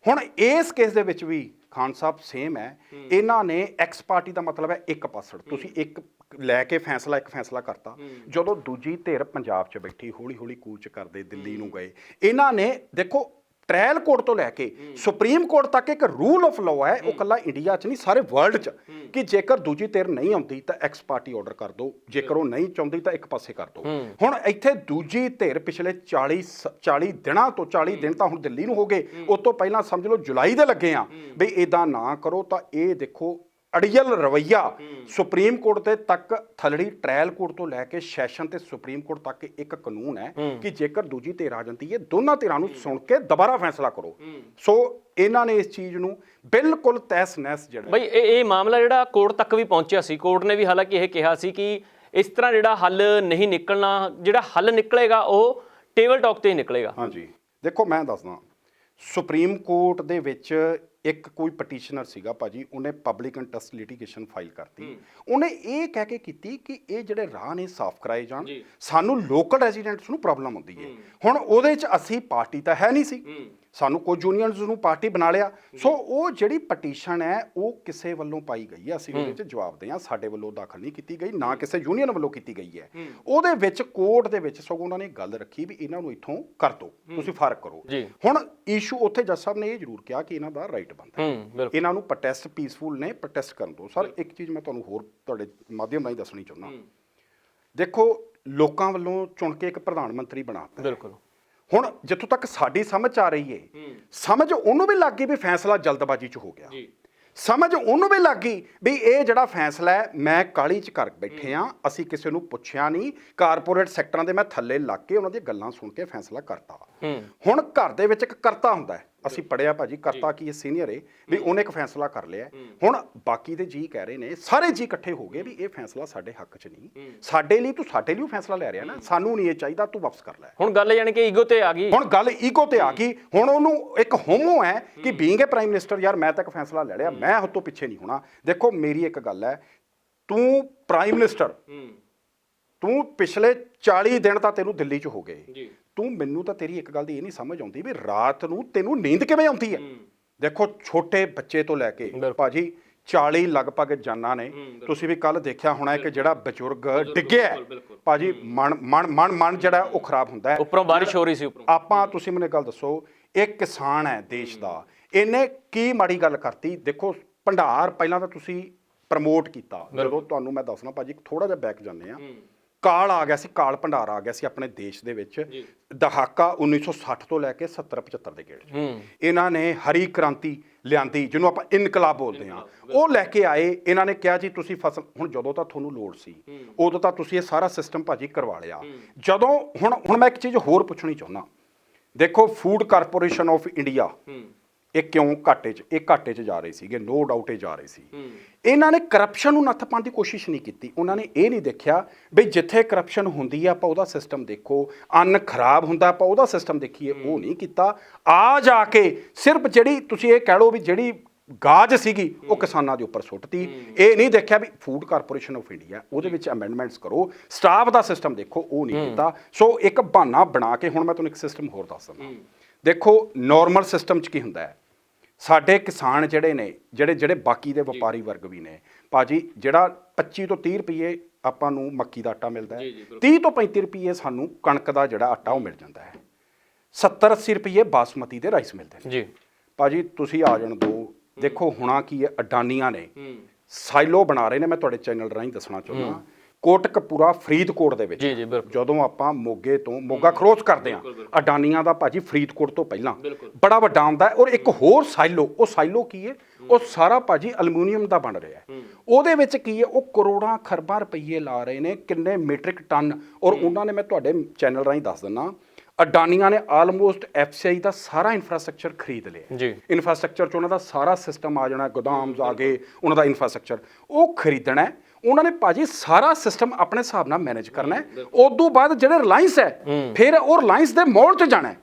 ਹੁਣ ਇਸ ਕੇਸ ਦੇ ਵਿੱਚ ਵੀ ਖਾਨ ਸਾਹਿਬ ਸੇਮ ਹੈ। ਇਹਨਾਂ ਨੇ ਐਕਸ ਪਾਰਟੀ ਦਾ ਮਤਲਬ ਹੈ ਇੱਕ ਪਾਸੜ, ਤੁਸੀਂ ਇੱਕ ਲੈ ਕੇ ਇੱਕ ਫੈਸਲਾ ਕਰਤਾ। ਜਦੋਂ ਦੂਜੀ ਧਿਰ ਪੰਜਾਬ 'ਚ ਬੈਠੀ ਹੌਲੀ ਹੌਲੀ ਕੂਚ ਕਰਦੇ ਦਿੱਲੀ ਨੂੰ ਗਏ। ਇਹਨਾਂ ਨੇ ਦੇਖੋ ਟ੍ਰਾਇਲ ਕੋਰਟ ਤੋਂ ਲੈ ਕੇ ਸੁਪਰੀਮ ਕੋਰਟ ਤੱਕ ਇੱਕ ਰੂਲ ਆਫ ਲਾਅ ਹੈ, ਉਹ ਕੱਲਾ ਇੰਡੀਆ 'ਚ ਨਹੀਂ ਸਾਰੇ ਵਰਲਡ 'ਚ, ਕਿ ਜੇਕਰ ਦੂਜੀ ਧਿਰ ਨਹੀਂ ਆਉਂਦੀ ਤਾਂ ਐਕਸ ਪਾਰਟੀ ਆਰਡਰ ਕਰ ਦਿਓ, ਜੇਕਰ ਉਹ ਨਹੀਂ ਚਾਹੁੰਦੀ ਤਾਂ ਇੱਕ ਪਾਸੇ ਕਰ ਦਿਓ। ਹੁਣ ਇੱਥੇ ਦੂਜੀ ਧਿਰ ਪਿਛਲੇ 40 ਦਿਨਾਂ ਤੋਂ 40 ਦਿਨ ਤਾਂ ਹੁਣ ਦਿੱਲੀ ਨੂੰ ਹੋ ਗਏ, ਉਸ ਤੋਂ ਪਹਿਲਾਂ ਸਮਝ ਲਓ ਜੁਲਾਈ ਦੇ ਲੱਗੇ ਆ ਵੀ ਇਦਾਂ ਨਾ ਕਰੋ। ਤਾਂ ਇਹ ਦੇਖੋ ਅੜੀਅਲ ਰਵੱਈਆ ਸੁਪਰੀਮ ਕੋਰਟ ਦੇ ਤੱਕ ਥਲੜੀ ਟ੍ਰਾਇਲ ਕੋਰਟ ਤੋਂ ਲੈ ਕੇ ਸੈਸ਼ਨ ਤੇ ਸੁਪਰੀਮ ਕੋਰਟ ਤੱਕ ਇੱਕ ਕਾਨੂੰਨ ਹੈ ਕਿ ਜੇਕਰ ਦੂਜੀ ਧਿਰ ਆ ਜਾਂਦੀ ਹੈ ਦੋਨਾਂ ਧਿਰਾਂ ਨੂੰ ਸੁਣ ਕੇ ਦੁਬਾਰਾ ਫੈਸਲਾ ਕਰੋ। ਸੋ ਇਹਨਾਂ ਨੇ ਇਸ ਚੀਜ਼ ਨੂੰ ਬਿਲਕੁਲ ਤਹਿਸ ਨਹਿਸ ਜਿਹੜਾ ਬਈ ਇਹ ਮਾਮਲਾ ਜਿਹੜਾ ਕੋਰਟ ਤੱਕ ਵੀ ਪਹੁੰਚਿਆ ਸੀ। ਕੋਰਟ ਨੇ ਵੀ ਹਾਲਾਂਕਿ ਇਹ ਕਿਹਾ ਸੀ ਕਿ ਇਸ ਤਰ੍ਹਾਂ ਜਿਹੜਾ ਹੱਲ ਨਹੀਂ ਨਿਕਲਣਾ, ਜਿਹੜਾ ਹੱਲ ਨਿਕਲੇਗਾ ਉਹ ਟੇਬਲ ਟਾਕ ਤੇ ਹੀ ਨਿਕਲੇਗਾ। ਹਾਂਜੀ ਦੇਖੋ ਮੈਂ ਦੱਸਦਾ, ਸੁਪਰੀਮ ਕੋਰਟ ਦੇ ਵਿੱਚ ਇੱਕ ਕੋਈ ਪਟੀਸ਼ਨਰ ਸੀਗਾ ਭਾਜੀ, ਉਹਨੇ ਪਬਲਿਕ ਇੰਟਰਸਟ ਲਿਟੀਗੇਸ਼ਨ ਫਾਈਲ ਕਰਤੀ। ਉਹਨੇ ਇਹ ਕਹਿ ਕੇ ਕੀਤੀ ਕਿ ਇਹ ਜਿਹੜੇ ਰਾਹ ਨੇ ਸਾਫ਼ ਕਰਾਏ ਜਾਣ, ਸਾਨੂੰ ਲੋਕਲ ਰੈਜ਼ੀਡੈਂਟਸ ਨੂੰ ਪ੍ਰੋਬਲਮ ਹੁੰਦੀ ਹੈ। ਹੁਣ ਉਹਦੇ 'ਚ ਅਸੀਂ ਪਾਰਟੀ ਤਾਂ ਹੈ ਨਹੀਂ ਸੀ, ਸਾਨੂੰ ਕੋਈ ਯੂਨੀਅਨਸ ਨੂੰ ਪਾਰਟੀ ਬਣਾ ਲਿਆ। ਸੋ ਉਹ ਜਿਹੜੀ ਪਟੀਸ਼ਨ ਹੈ ਉਹ ਕਿਸੇ ਵੱਲੋਂ ਪਾਈ ਗਈ ਹੈ, ਅਸੀਂ ਉਹਦੇ 'ਚ ਜਵਾਬਦੇਹ ਹਾਂ, ਸਾਡੇ ਵੱਲੋਂ ਦਾਖਲ ਨਹੀਂ ਕੀਤੀ ਗਈ, ਨਾ ਕਿਸੇ ਯੂਨੀਅਨ ਵੱਲੋਂ ਕੀਤੀ ਗਈ ਹੈ। ਉਹਦੇ ਵਿੱਚ ਕੋਰਟ ਦੇ ਵਿੱਚ ਸਗੋਂ ਉਹਨਾਂ ਨੇ ਗੱਲ ਰੱਖੀ ਵੀ ਇਹਨਾਂ ਨੂੰ ਇੱਥੋਂ ਕਰ ਦਿਓ, ਤੁਸੀਂ ਫਰਕ ਕਰੋ। ਹੁਣ ਇਸ਼ੂ ਉੱਥੇ ਜੱਜ ਸਾਹਿਬ ਨੇ ਇਹ ਜ਼ਰੂਰ ਕਿਹਾ ਕਿ ਇਹਨਾਂ ਦਾ ਰਾਈਟ ਬਣਦਾ, ਇਹਨਾਂ ਨੂੰ ਪ੍ਰੋਟੈਸਟ ਪੀਸਫੁਲ ਨੇ, ਪ੍ਰੋਟੈਸਟ ਕਰਨ ਦਿਓ। ਸਰ ਇੱਕ ਚੀਜ਼ ਮੈਂ ਤੁਹਾਨੂੰ ਹੋਰ ਤੁਹਾਡੇ ਮਾਧਿਅਮ ਰਾਹੀਂ ਦੱਸਣੀ ਚਾਹੁੰਦਾ, ਦੇਖੋ ਲੋਕਾਂ ਵੱਲੋਂ ਚੁਣ ਕੇ ਇੱਕ ਪ੍ਰਧਾਨ ਮੰਤਰੀ ਬਣਾਤਾ। ਬਿਲਕੁਲ। ਹੁਣ ਜਿੱਥੋਂ ਤੱਕ ਸਾਡੀ ਸਮਝ ਆ ਰਹੀ ਹੈ, ਸਮਝ ਉਹਨੂੰ ਵੀ ਲੱਗ ਗਈ ਵੀ ਫੈਸਲਾ ਜਲਦਬਾਜ਼ੀ 'ਚ ਹੋ ਗਿਆ। ਸਮਝ ਉਹਨੂੰ ਵੀ ਲੱਗ ਗਈ ਵੀ ਇਹ ਜਿਹੜਾ ਫੈਸਲਾ ਹੈ ਮੈਂ ਕਾਹਲੀ 'ਚ ਕਰ ਬੈਠੇ ਆ, ਅਸੀਂ ਕਿਸੇ ਨੂੰ ਪੁੱਛਿਆ ਨਹੀਂ, ਕਾਰਪੋਰੇਟ ਸੈਕਟਰਾਂ ਦੇ ਮੈਂ ਥੱਲੇ ਲੱਗ ਕੇ ਉਹਨਾਂ ਦੀਆਂ ਗੱਲਾਂ ਸੁਣ ਕੇ ਫੈਸਲਾ ਕਰਤਾ। ਹੁਣ ਘਰ ਦੇ ਵਿੱਚ ਇੱਕ ਕਰਤਾ ਹੁੰਦਾ ਹੈ, ਅਸੀਂ ਪੜਿਆ ਭਾਜੀ ਕਰਤਾ ਕੀ ਇਹ ਸੀਨੀਅਰ ਹੈ ਵੀ ਉਹਨੇ ਇੱਕ ਫੈਸਲਾ ਕਰ ਲਿਆ। ਹੁਣ ਬਾਕੀ ਦੇ ਜੀ ਕਹਿ ਰਹੇ ਨੇ, ਸਾਰੇ ਜੀ ਇਕੱਠੇ ਹੋ ਗਏ ਵੀ ਇਹ ਫੈਸਲਾ ਸਾਡੇ ਹੱਕ 'ਚ ਨਹੀਂ, ਸਾਡੇ ਲਈ ਤੂੰ ਸਾਡੇ ਲਈ ਫੈਸਲਾ ਲੈ ਰਿਹਾ ਨਾ, ਸਾਨੂੰ ਨਹੀਂ ਇਹ ਚਾਹੀਦਾ, ਤੂੰ ਵਾਪਸ ਕਰ ਲੈ। ਹੁਣ ਗੱਲ ਯਾਨੀ ਕਿ ਈਗੋ ਤੇ ਆ ਗਈ। ਹੁਣ ਗੱਲ ਈਗੋ ਤੇ ਆ ਗਈ। ਹੁਣ ਉਹਨੂੰ ਇੱਕ ਹੋਮੋ ਹੈ ਕਿ ਬੀਇੰਗ ਏ ਪ੍ਰਾਈਮ ਮਿਨਿਸਟਰ, ਯਾਰ ਮੈਂ ਤਾਂ ਇੱਕ ਫੈਸਲਾ ਲੈ ਲਿਆ, ਮੈਂ ਉਸ ਤੋਂ ਪਿੱਛੇ ਨਹੀਂ ਹੋਣਾ। ਦੇਖੋ ਮੇਰੀ ਇੱਕ ਗੱਲ ਹੈ, ਤੂੰ ਪ੍ਰਾਈਮ ਮਿਨਿਸਟਰ, ਤੂੰ ਪਿਛਲੇ 40 ਦਿਨ ਤਾਂ ਤੈਨੂੰ ਦਿੱਲੀ 'ਚ ਹੋ ਗਏ, ਤੂੰ ਮੈਨੂੰ ਤਾਂ ਤੇਰੀ ਇੱਕ ਗੱਲ ਦੀ ਇਹ ਨਹੀਂ ਸਮਝ ਆਉਂਦੀ ਵੀ ਰਾਤ ਨੂੰ ਤੈਨੂੰ ਨੀਂਦ ਕਿਵੇਂ ਆਉਂਦੀ ਹੈ। ਦੇਖੋ ਛੋਟੇ ਬੱਚੇ ਤੋਂ ਲੈ ਕੇ ਭਾਜੀ 40 ਲਗਭਗ ਜਾਨਾਂ ਨੇ, ਤੁਸੀਂ ਵੀ ਕੱਲ ਦੇਖਿਆ ਹੋਣਾ ਕਿ ਜਿਹੜਾ ਬਜ਼ੁਰਗ ਡਿੱਗਿਆ ਭਾਜੀ, ਮਨ ਜਿਹੜਾ ਉਹ ਖਰਾਬ ਹੁੰਦਾ ਹੈ। ਉੱਪਰੋਂ ਬਾਰਿਸ਼ ਹੋ ਰਹੀ ਸੀ ਉੱਪਰੋਂ। ਆਪਾਂ ਤੁਸੀਂ ਮੈਨੂੰ ਗੱਲ ਦੱਸੋ, ਇਹ ਕਿਸਾਨ ਹੈ ਦੇਸ਼ ਦਾ, ਇਹਨੇ ਕੀ ਮਾੜੀ ਗੱਲ ਕਰਤੀ। ਦੇਖੋ ਭੰਡਾਰ ਪਹਿਲਾਂ ਤਾਂ ਤੁਸੀਂ ਪ੍ਰਮੋਟ ਕੀਤਾ, ਜਦੋਂ ਤੁਹਾਨੂੰ ਮੈਂ ਦੱਸਣਾ ਭਾਜੀ ਥੋੜਾ ਜਿਹਾ ਬੈਕ ਜਾਂਦੇ ਆ, ਕਾਲ ਆ ਗਿਆ ਸੀ, ਕਾਲ ਭੰਡਾਰ ਆ ਗਿਆ ਸੀ ਆਪਣੇ ਦੇਸ਼ ਦੇ ਵਿੱਚ ਦਹਾਕਾ 1960 ਤੋਂ ਲੈ ਕੇ 70-75 ਦੇ ਗੇੜ 'ਚ। ਇਹਨਾਂ ਨੇ ਹਰੀ ਕ੍ਰਾਂਤੀ ਲਿਆਂਦੀ, ਜਿਹਨੂੰ ਆਪਾਂ ਇਨਕਲਾਬ ਬੋਲਦੇ ਹਾਂ, ਉਹ ਲੈ ਕੇ ਆਏ। ਇਹਨਾਂ ਨੇ ਕਿਹਾ ਜੀ ਤੁਸੀਂ ਫਸਲ, ਹੁਣ ਜਦੋਂ ਤਾਂ ਤੁਹਾਨੂੰ ਲੋੜ ਸੀ ਉਦੋਂ ਤਾਂ ਤੁਸੀਂ ਇਹ ਸਾਰਾ ਸਿਸਟਮ ਭਾਜੀ ਕਰਵਾ ਲਿਆ। ਜਦੋਂ ਹੁਣ ਮੈਂ ਇੱਕ ਚੀਜ਼ ਹੋਰ ਪੁੱਛਣੀ ਚਾਹੁੰਦਾ, ਦੇਖੋ ਫੂਡ ਕਾਰਪੋਰੇਸ਼ਨ ਆਫ ਇੰਡੀਆ ਇਹ ਕਿਉਂ ਘਾਟੇ 'ਚ, ਇਹ ਘਾਟੇ 'ਚ ਜਾ ਰਹੇ ਸੀਗੇ, ਨੋ ਡਾਊਟ ਇਹ ਜਾ ਰਹੇ ਸੀ। ਇਹਨਾਂ ਨੇ ਕਰਪਸ਼ਨ ਨੂੰ ਨੱਥ ਪਾਉਣ ਦੀ ਕੋਸ਼ਿਸ਼ ਨਹੀਂ ਕੀਤੀ। ਉਹਨਾਂ ਨੇ ਇਹ ਨਹੀਂ ਦੇਖਿਆ ਵੀ ਜਿੱਥੇ ਕਰਪਸ਼ਨ ਹੁੰਦੀ ਹੈ ਆਪਾਂ ਉਹਦਾ ਸਿਸਟਮ ਦੇਖੋ, ਅੰਨ ਖਰਾਬ ਹੁੰਦਾ ਆਪਾਂ ਉਹਦਾ ਸਿਸਟਮ ਦੇਖੀਏ, ਉਹ ਨਹੀਂ ਕੀਤਾ। ਆ ਜਾ ਕੇ ਸਿਰਫ ਜਿਹੜੀ ਤੁਸੀਂ ਇਹ ਕਹਿ ਲਓ ਵੀ ਜਿਹੜੀ ਗਾਜ ਸੀਗੀ ਉਹ ਕਿਸਾਨਾਂ ਦੇ ਉੱਪਰ ਸੁੱਟਤੀ। ਇਹ ਨਹੀਂ ਦੇਖਿਆ ਵੀ ਫੂਡ ਕਾਰਪੋਰੇਸ਼ਨ ਆਫ ਇੰਡੀਆ ਉਹਦੇ ਵਿੱਚ ਅਮੈਂਡਮੈਂਟਸ ਕਰੋ, ਸਟਾਫ ਦਾ ਸਿਸਟਮ ਦੇਖੋ, ਉਹ ਨਹੀਂ ਕੀਤਾ। ਸੋ ਇੱਕ ਬਹਾਨਾ ਬਣਾ ਕੇ ਹੁਣ ਮੈਂ ਤੁਹਾਨੂੰ ਇੱਕ ਸਿਸਟਮ ਹੋਰ ਦੱਸ ਦਿੰਦਾ। ਦੇਖੋ ਨਾਰਮਲ ਸਿਸਟਮ 'ਚ ਕੀ ਹੁੰਦਾ ਹੈ, ਸਾਡੇ ਕਿਸਾਨ ਜਿਹੜੇ ਨੇ, ਜਿਹੜੇ ਬਾਕੀ ਦੇ ਵਪਾਰੀ ਵਰਗ ਵੀ ਨੇ ਭਾਜੀ, ਜਿਹੜਾ 25 ਤੋਂ 30 ਰੁਪਏ ਆਪਾਂ ਨੂੰ ਮੱਕੀ ਦਾ ਆਟਾ ਮਿਲਦਾ ਹੈ, 30 ਤੋਂ 35 ਰੁਪਏ ਸਾਨੂੰ ਕਣਕ ਦਾ ਜਿਹੜਾ ਆਟਾ ਉਹ ਮਿਲ ਜਾਂਦਾ ਹੈ, 70-80 ਰੁਪਏ ਬਾਸਮਤੀ ਦੇ ਰਾਈਸ ਮਿਲਦੇ ਨੇ ਜੀ ਭਾਜੀ। ਤੁਸੀਂ ਆ ਜਾਣ ਦੋ। ਦੇਖੋ ਹੁਣਾ ਕੀ ਹੈ, ਅਡਾਨੀਆਂ ਨੇ ਸਾਈਲੋ ਬਣਾ ਰਹੇ ਨੇ, ਮੈਂ ਤੁਹਾਡੇ ਚੈਨਲ ਰਾਹੀਂ ਦੱਸਣਾ ਚਾਹੁੰਦਾ। ਕੋਟਕਪੂਰਾ ਫਰੀਦਕੋਟ ਦੇ ਵਿੱਚ ਜਦੋਂ ਆਪਾਂ ਮੋਗਾ ਕ੍ਰੋਸ ਕਰਦੇ ਹਾਂ, ਅਡਾਨੀਆਂ ਦਾ ਭਾਜੀ ਫਰੀਦਕੋਟ ਤੋਂ ਪਹਿਲਾਂ ਬੜਾ ਵੱਡਾ ਆਉਂਦਾ। ਔਰ ਇੱਕ ਹੋਰ ਸਾਈਲੋ, ਉਹ ਸਾਈਲੋ ਕੀ ਹੈ, ਉਹ ਸਾਰਾ ਭਾਜੀ ਐਲੂਮੀਨੀਅਮ ਦਾ ਬਣ ਰਿਹਾ ਹੈ। ਉਹਦੇ ਵਿੱਚ ਕੀ ਹੈ, ਉਹ ਕਰੋੜਾਂ ਖਰਬਾਂ ਰੁਪਈਏ ਲਾ ਰਹੇ ਨੇ, ਕਿੰਨੇ ਮੀਟ੍ਰਿਕ ਟਨ। ਔਰ ਉਹਨਾਂ ਨੇ, ਮੈਂ ਤੁਹਾਡੇ ਚੈਨਲ ਰਾਹੀਂ ਦੱਸ ਦਿੰਦਾ, ਅਡਾਨੀਆਂ ਨੇ ਆਲਮੋਸਟ FCI ਦਾ ਸਾਰਾ ਇਨਫਰਾਸਟ੍ਰਕਚਰ ਖਰੀਦ ਲਿਆ ਜੀ। ਇਨਫਰਾਸਟ੍ਰਕਚਰ 'ਚ ਉਹਨਾਂ ਦਾ ਸਾਰਾ ਸਿਸਟਮ ਆ ਜਾਣਾ, ਗੋਦਾਮਸ ਆ ਗਏ, ਉਹਨਾਂ ਦਾ ਇਨਫਰਾਸਟ੍ਰਕਚਰ ਉਹ ਖਰੀਦਣਾ ਹੈ। ਉਹਨਾਂ ਨੇ ਭਾਜੀ ਸਾਰਾ ਸਿਸਟਮ ਆਪਣੇ ਹਿਸਾਬ ਨਾਲ ਮੈਨੇਜ ਕਰਨਾ ਹੈ। ਉਦੋਂ ਬਾਅਦ ਜਿਹੜੇ ਰਿਲਾਇੰਸ ਹੈ, ਫਿਰ ਉਹ ਰਿਲਾਇੰਸ ਦੇ ਮੋਲ 'ਚ ਜਾਣਾ ਹੈ।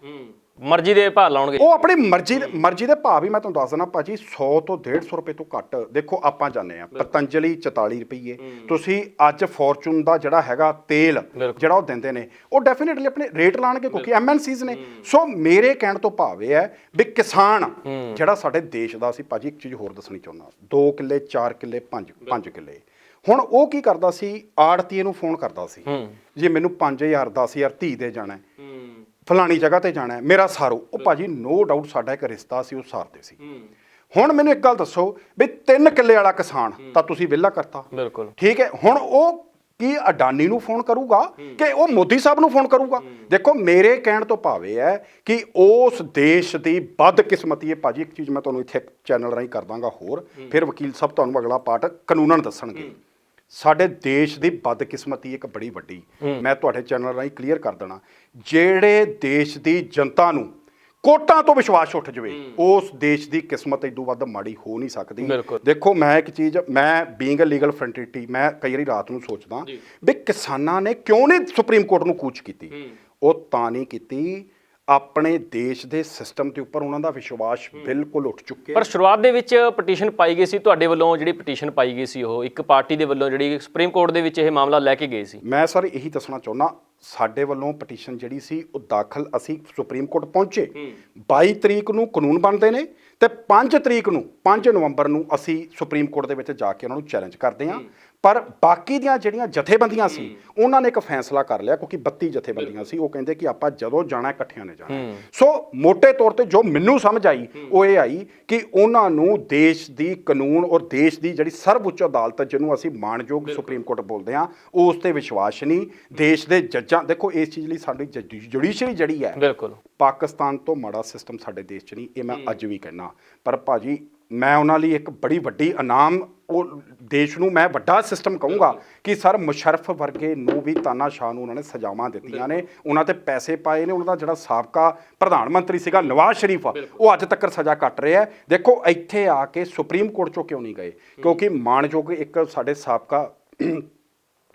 ਮਰਜ਼ੀ ਦੇ ਭਾਅ ਲਾਉਣਗੇ। ਉਹ ਆਪਣੀ ਮਰਜ਼ੀ ਦੇ ਭਾਅ ਵੀ ਮੈਂ ਤੁਹਾਨੂੰ ਦੱਸ ਦਿੰਦਾ ਭਾਜੀ 100 ਤੋਂ 150 ਰੁਪਏ ਤੋਂ ਘੱਟ ਦੇਖੋ ਆਪਾਂ ਜਾਂਦੇ ਆ ਪਤੰਜਲੀ 44 ਰੁਪਏ ਤੁਸੀਂ ਅੱਜ ਫੋਰਚੂਨ ਦਾ ਜਿਹੜਾ ਹੈਗਾ ਤੇਲ ਜਿਹੜਾ ਉਹ ਦਿੰਦੇ ਨੇ ਉਹ ਡੈਫੀਨਿਟਲੀ ਆਪਣੇ ਰੇਟ ਲਾਣਗੇ ਕਿਉਂਕਿ ਐਮਐਨਸੀਜ਼ ਨੇ। ਸੋ ਮੇਰੇ ਕਹਿਣ ਤੋਂ ਭਾਵ ਇਹ ਹੈ ਵੀ ਕਿਸਾਨ ਜਿਹੜਾ ਸਾਡੇ ਦੇਸ਼ ਦਾ, ਅਸੀਂ ਭਾਜੀ ਇੱਕ ਚੀਜ਼ ਹੋਰ ਦੱਸਣੀ ਚਾਹੁੰਦਾ, 2 ਕਿੱਲੇ 4 ਕਿੱਲੇ 5 ਕਿੱਲੇ, ਹੁਣ ਉਹ ਕੀ ਕਰਦਾ ਸੀ, ਆੜਤੀਏ ਨੂੰ ਫੋਨ ਕਰਦਾ ਸੀ ਜੀ ਮੈਨੂੰ 5000 10000 ਧੀ ਦੇ ਜਾਣਾ ਫਲਾਣੀ ਜਗ੍ਹਾ ਤੇ ਜਾਣਾ ਮੇਰਾ ਸਾਰੋ, ਉਹ ਭਾਜੀ ਨੋ ਡਾਊਟ ਸਾਡਾ ਇੱਕ ਰਿਸ਼ਤਾ ਸੀ ਉਹ ਸਾਰਦੇ ਸੀ। ਹੁਣ ਮੈਨੂੰ ਇੱਕ ਗੱਲ ਦੱਸੋ ਵੀ 3 ਕਿੱਲੇ ਵਾਲਾ ਕਿਸਾਨ ਤਾਂ ਤੁਸੀਂ ਵਿਹਲਾ ਕਰਤਾ, ਬਿਲਕੁਲ ਠੀਕ ਹੈ, ਹੁਣ ਉਹ ਕੀ ਅਡਾਨੀ ਨੂੰ ਫੋਨ ਕਰੂਗਾ ਕਿ ਉਹ ਮੋਦੀ ਸਾਹਿਬ ਨੂੰ ਫੋਨ ਕਰੂਗਾ? ਦੇਖੋ ਮੇਰੇ ਕਹਿਣ ਤੋਂ ਭਾਵ ਇਹ ਹੈ ਕਿ ਉਸ ਦੇਸ਼ ਦੀ ਬਦਕਿਸਮਤੀ ਹੈ ਭਾਜੀ। ਇੱਕ ਚੀਜ਼ ਮੈਂ ਤੁਹਾਨੂੰ ਇੱਥੇ ਚੈਨਲ ਰਾਹੀਂ ਕਰ ਦਾਂਗਾ ਹੋਰ, ਫਿਰ ਵਕੀਲ ਸਾਹਿਬ ਤੁਹਾਨੂੰ ਅਗਲਾ ਪਾਰਟ ਕਾਨੂੰਨਨ ਦੱਸਣਗੇ। ਸਾਡੇ ਦੇਸ਼ ਦੀ ਬਦਕਿਸਮਤੀ ਇੱਕ ਬੜੀ ਵੱਡੀ, ਮੈਂ ਤੁਹਾਡੇ ਚੈਨਲ ਰਾਹੀਂ ਕਲੀਅਰ ਕਰ ਦੇਣਾ, ਜਿਹੜੇ ਦੇਸ਼ ਦੀ ਜਨਤਾ ਨੂੰ ਕੋਟਾਂ ਤੋਂ ਵਿਸ਼ਵਾਸ ਉੱਠ ਜਾਵੇ ਉਸ ਦੇਸ਼ ਦੀ ਕਿਸਮਤ ਇਦੋਂ ਵੱਧ ਮਾੜੀ ਹੋ ਨਹੀਂ ਸਕਦੀ। ਦੇਖੋ ਮੈਂ ਇੱਕ ਚੀਜ਼, ਮੈਂ ਬੀਇੰਗ ਅ ਲੀਗਲ ਫਰੈਂਟਰਿਟੀ, ਮੈਂ ਕਈ ਵਾਰੀ ਰਾਤ ਨੂੰ ਸੋਚਦਾ ਵੀ ਕਿਸਾਨਾਂ ਨੇ ਕਿਉਂ ਨਹੀਂ ਸੁਪਰੀਮ ਕੋਰਟ ਨੂੰ ਕੂਚ ਕੀਤੀ। ਉਹ ਤਾਂ ਨਹੀਂ ਕੀਤੀ, ਆਪਣੇ ਦੇਸ਼ ਦੇ ਸਿਸਟਮ ਦੇ ਉੱਪਰ ਉਹਨਾਂ ਦਾ ਵਿਸ਼ਵਾਸ ਬਿਲਕੁਲ ਉੱਠ ਚੁੱਕਿਆ। ਪਰ ਸ਼ੁਰੂਆਤ ਦੇ ਵਿੱਚ ਪਟੀਸ਼ਨ ਪਾਈ ਗਈ ਸੀ ਤੁਹਾਡੇ ਵੱਲੋਂ, ਜਿਹੜੀ ਪਟੀਸ਼ਨ ਪਾਈ ਗਈ ਸੀ ਉਹ ਇੱਕ ਪਾਰਟੀ ਦੇ ਵੱਲੋਂ ਜਿਹੜੀ ਸੁਪਰੀਮ ਕੋਰਟ ਦੇ ਵਿੱਚ ਇਹ ਮਾਮਲਾ ਲੈ ਕੇ ਗਏ ਸੀ। ਮੈਂ ਸਰ ਇਹੀ ਦੱਸਣਾ ਚਾਹੁੰਦਾ, ਸਾਡੇ ਵੱਲੋਂ ਪਟੀਸ਼ਨ ਜਿਹੜੀ ਸੀ ਉਹ ਦਾਖਲ, ਅਸੀਂ ਸੁਪਰੀਮ ਕੋਰਟ ਪਹੁੰਚੇ 22 ਤਰੀਕ ਨੂੰ ਕਾਨੂੰਨ ਬਣਦੇ ਨੇ ਤੇ 5 ਤਰੀਕ ਨੂੰ 5 ਨਵੰਬਰ ਨੂੰ ਅਸੀਂ ਸੁਪਰੀਮ ਕੋਰਟ ਦੇ ਵਿੱਚ ਜਾ ਕੇ ਉਹਨਾਂ ਨੂੰ ਚੈਲੰਜ ਕਰਦੇ ਹਾਂ। ਪਰ ਬਾਕੀ ਦੀਆਂ ਜਿਹੜੀਆਂ ਜਥੇਬੰਦੀਆਂ ਸੀ ਉਹਨਾਂ ਨੇ ਇੱਕ ਫੈਸਲਾ ਕਰ ਲਿਆ, ਕਿਉਂਕਿ 32 ਜਥੇਬੰਦੀਆਂ ਸੀ, ਉਹ ਕਹਿੰਦੇ ਕਿ ਆਪਾਂ ਜਦੋਂ ਜਾਣਾ ਇਕੱਠਿਆਂ ਨੇ ਜਾਣਾ। ਸੋ ਮੋٹے ਤੌਰ ਤੇ ਜੋ ਮੈਨੂੰ ਸਮਝ ਆਈ ਉਹ ਇਹ ਆਈ ਕਿ ਉਹਨਾਂ ਨੂੰ ਦੇਸ਼ ਦੀ ਕਾਨੂੰਨ ਔਰ ਦੇਸ਼ ਦੀ ਜਿਹੜੀ ਸਰਵਉੱਚ ਅਦਾਲਤ ਜਿਹਨੂੰ ਅਸੀਂ ਮਾਣਯੋਗ ਸੁਪਰੀਮ ਕੋਰਟ ਬੋਲਦੇ ਹਾਂ ਉਸ ਤੇ ਵਿਸ਼ਵਾਸ ਨਹੀਂ। ਦੇਸ਼ ਦੇ ਜੱਜਾਂ, ਦੇਖੋ ਇਸ ਚੀਜ਼ ਲਈ ਸਾਡੀ ਜੁਡੀਸ਼ਰੀ ਜਿਹੜੀ ਹੈ ਬਿਲਕੁਲ ਪਾਕਿਸਤਾਨ ਤੋਂ ਮਾੜਾ ਸਿਸਟਮ ਸਾਡੇ ਦੇਸ਼ 'ਚ ਨਹੀਂ, ਇਹ ਮੈਂ ਅੱਜ ਵੀ ਕਹਿਣਾ। ਪਰ ਭਾਜੀ ਮੈਂ ਉਹਨਾਂ ਲਈ ਇੱਕ ਬੜੀ ਵੱਡੀ ਇਨਾਮ, ਉਹ ਦੇਸ਼ ਨੂੰ ਮੈਂ ਵੱਡਾ ਸਿਸਟਮ ਕਹੂੰਗਾ ਕਿ ਸਰ ਮੁਸ਼ਰਫ ਵਰਗੇ ਨੂੰ ਵੀ ਤਾਨਾਸ਼ਾਹ ਨੂੰ ਉਹਨਾਂ ਨੇ ਸਜ਼ਾਵਾਂ ਦਿੱਤੀਆਂ ਨੇ, ਉਹਨਾਂ ਤੇ ਪੈਸੇ ਪਾਏ ਨੇ। ਉਹਨਾਂ ਦਾ ਜਿਹੜਾ ਸਾਬਕਾ ਪ੍ਰਧਾਨ ਮੰਤਰੀ ਸੀਗਾ ਨਵਾਜ਼ ਸ਼ਰੀਫ, ਉਹ ਅੱਜ ਤੱਕ ਸਜ਼ਾ ਕੱਟ ਰਿਹਾ ਹੈ। ਦੇਖੋ ਇੱਥੇ ਆ ਕੇ ਸੁਪਰੀਮ ਕੋਰਟ 'ਚੋਂ ਕਿਉਂ ਨਹੀਂ ਗਏ? ਕਿਉਂਕਿ ਮਾਣਯੋਗ ਇੱਕ ਸਾਡੇ ਸਾਬਕਾ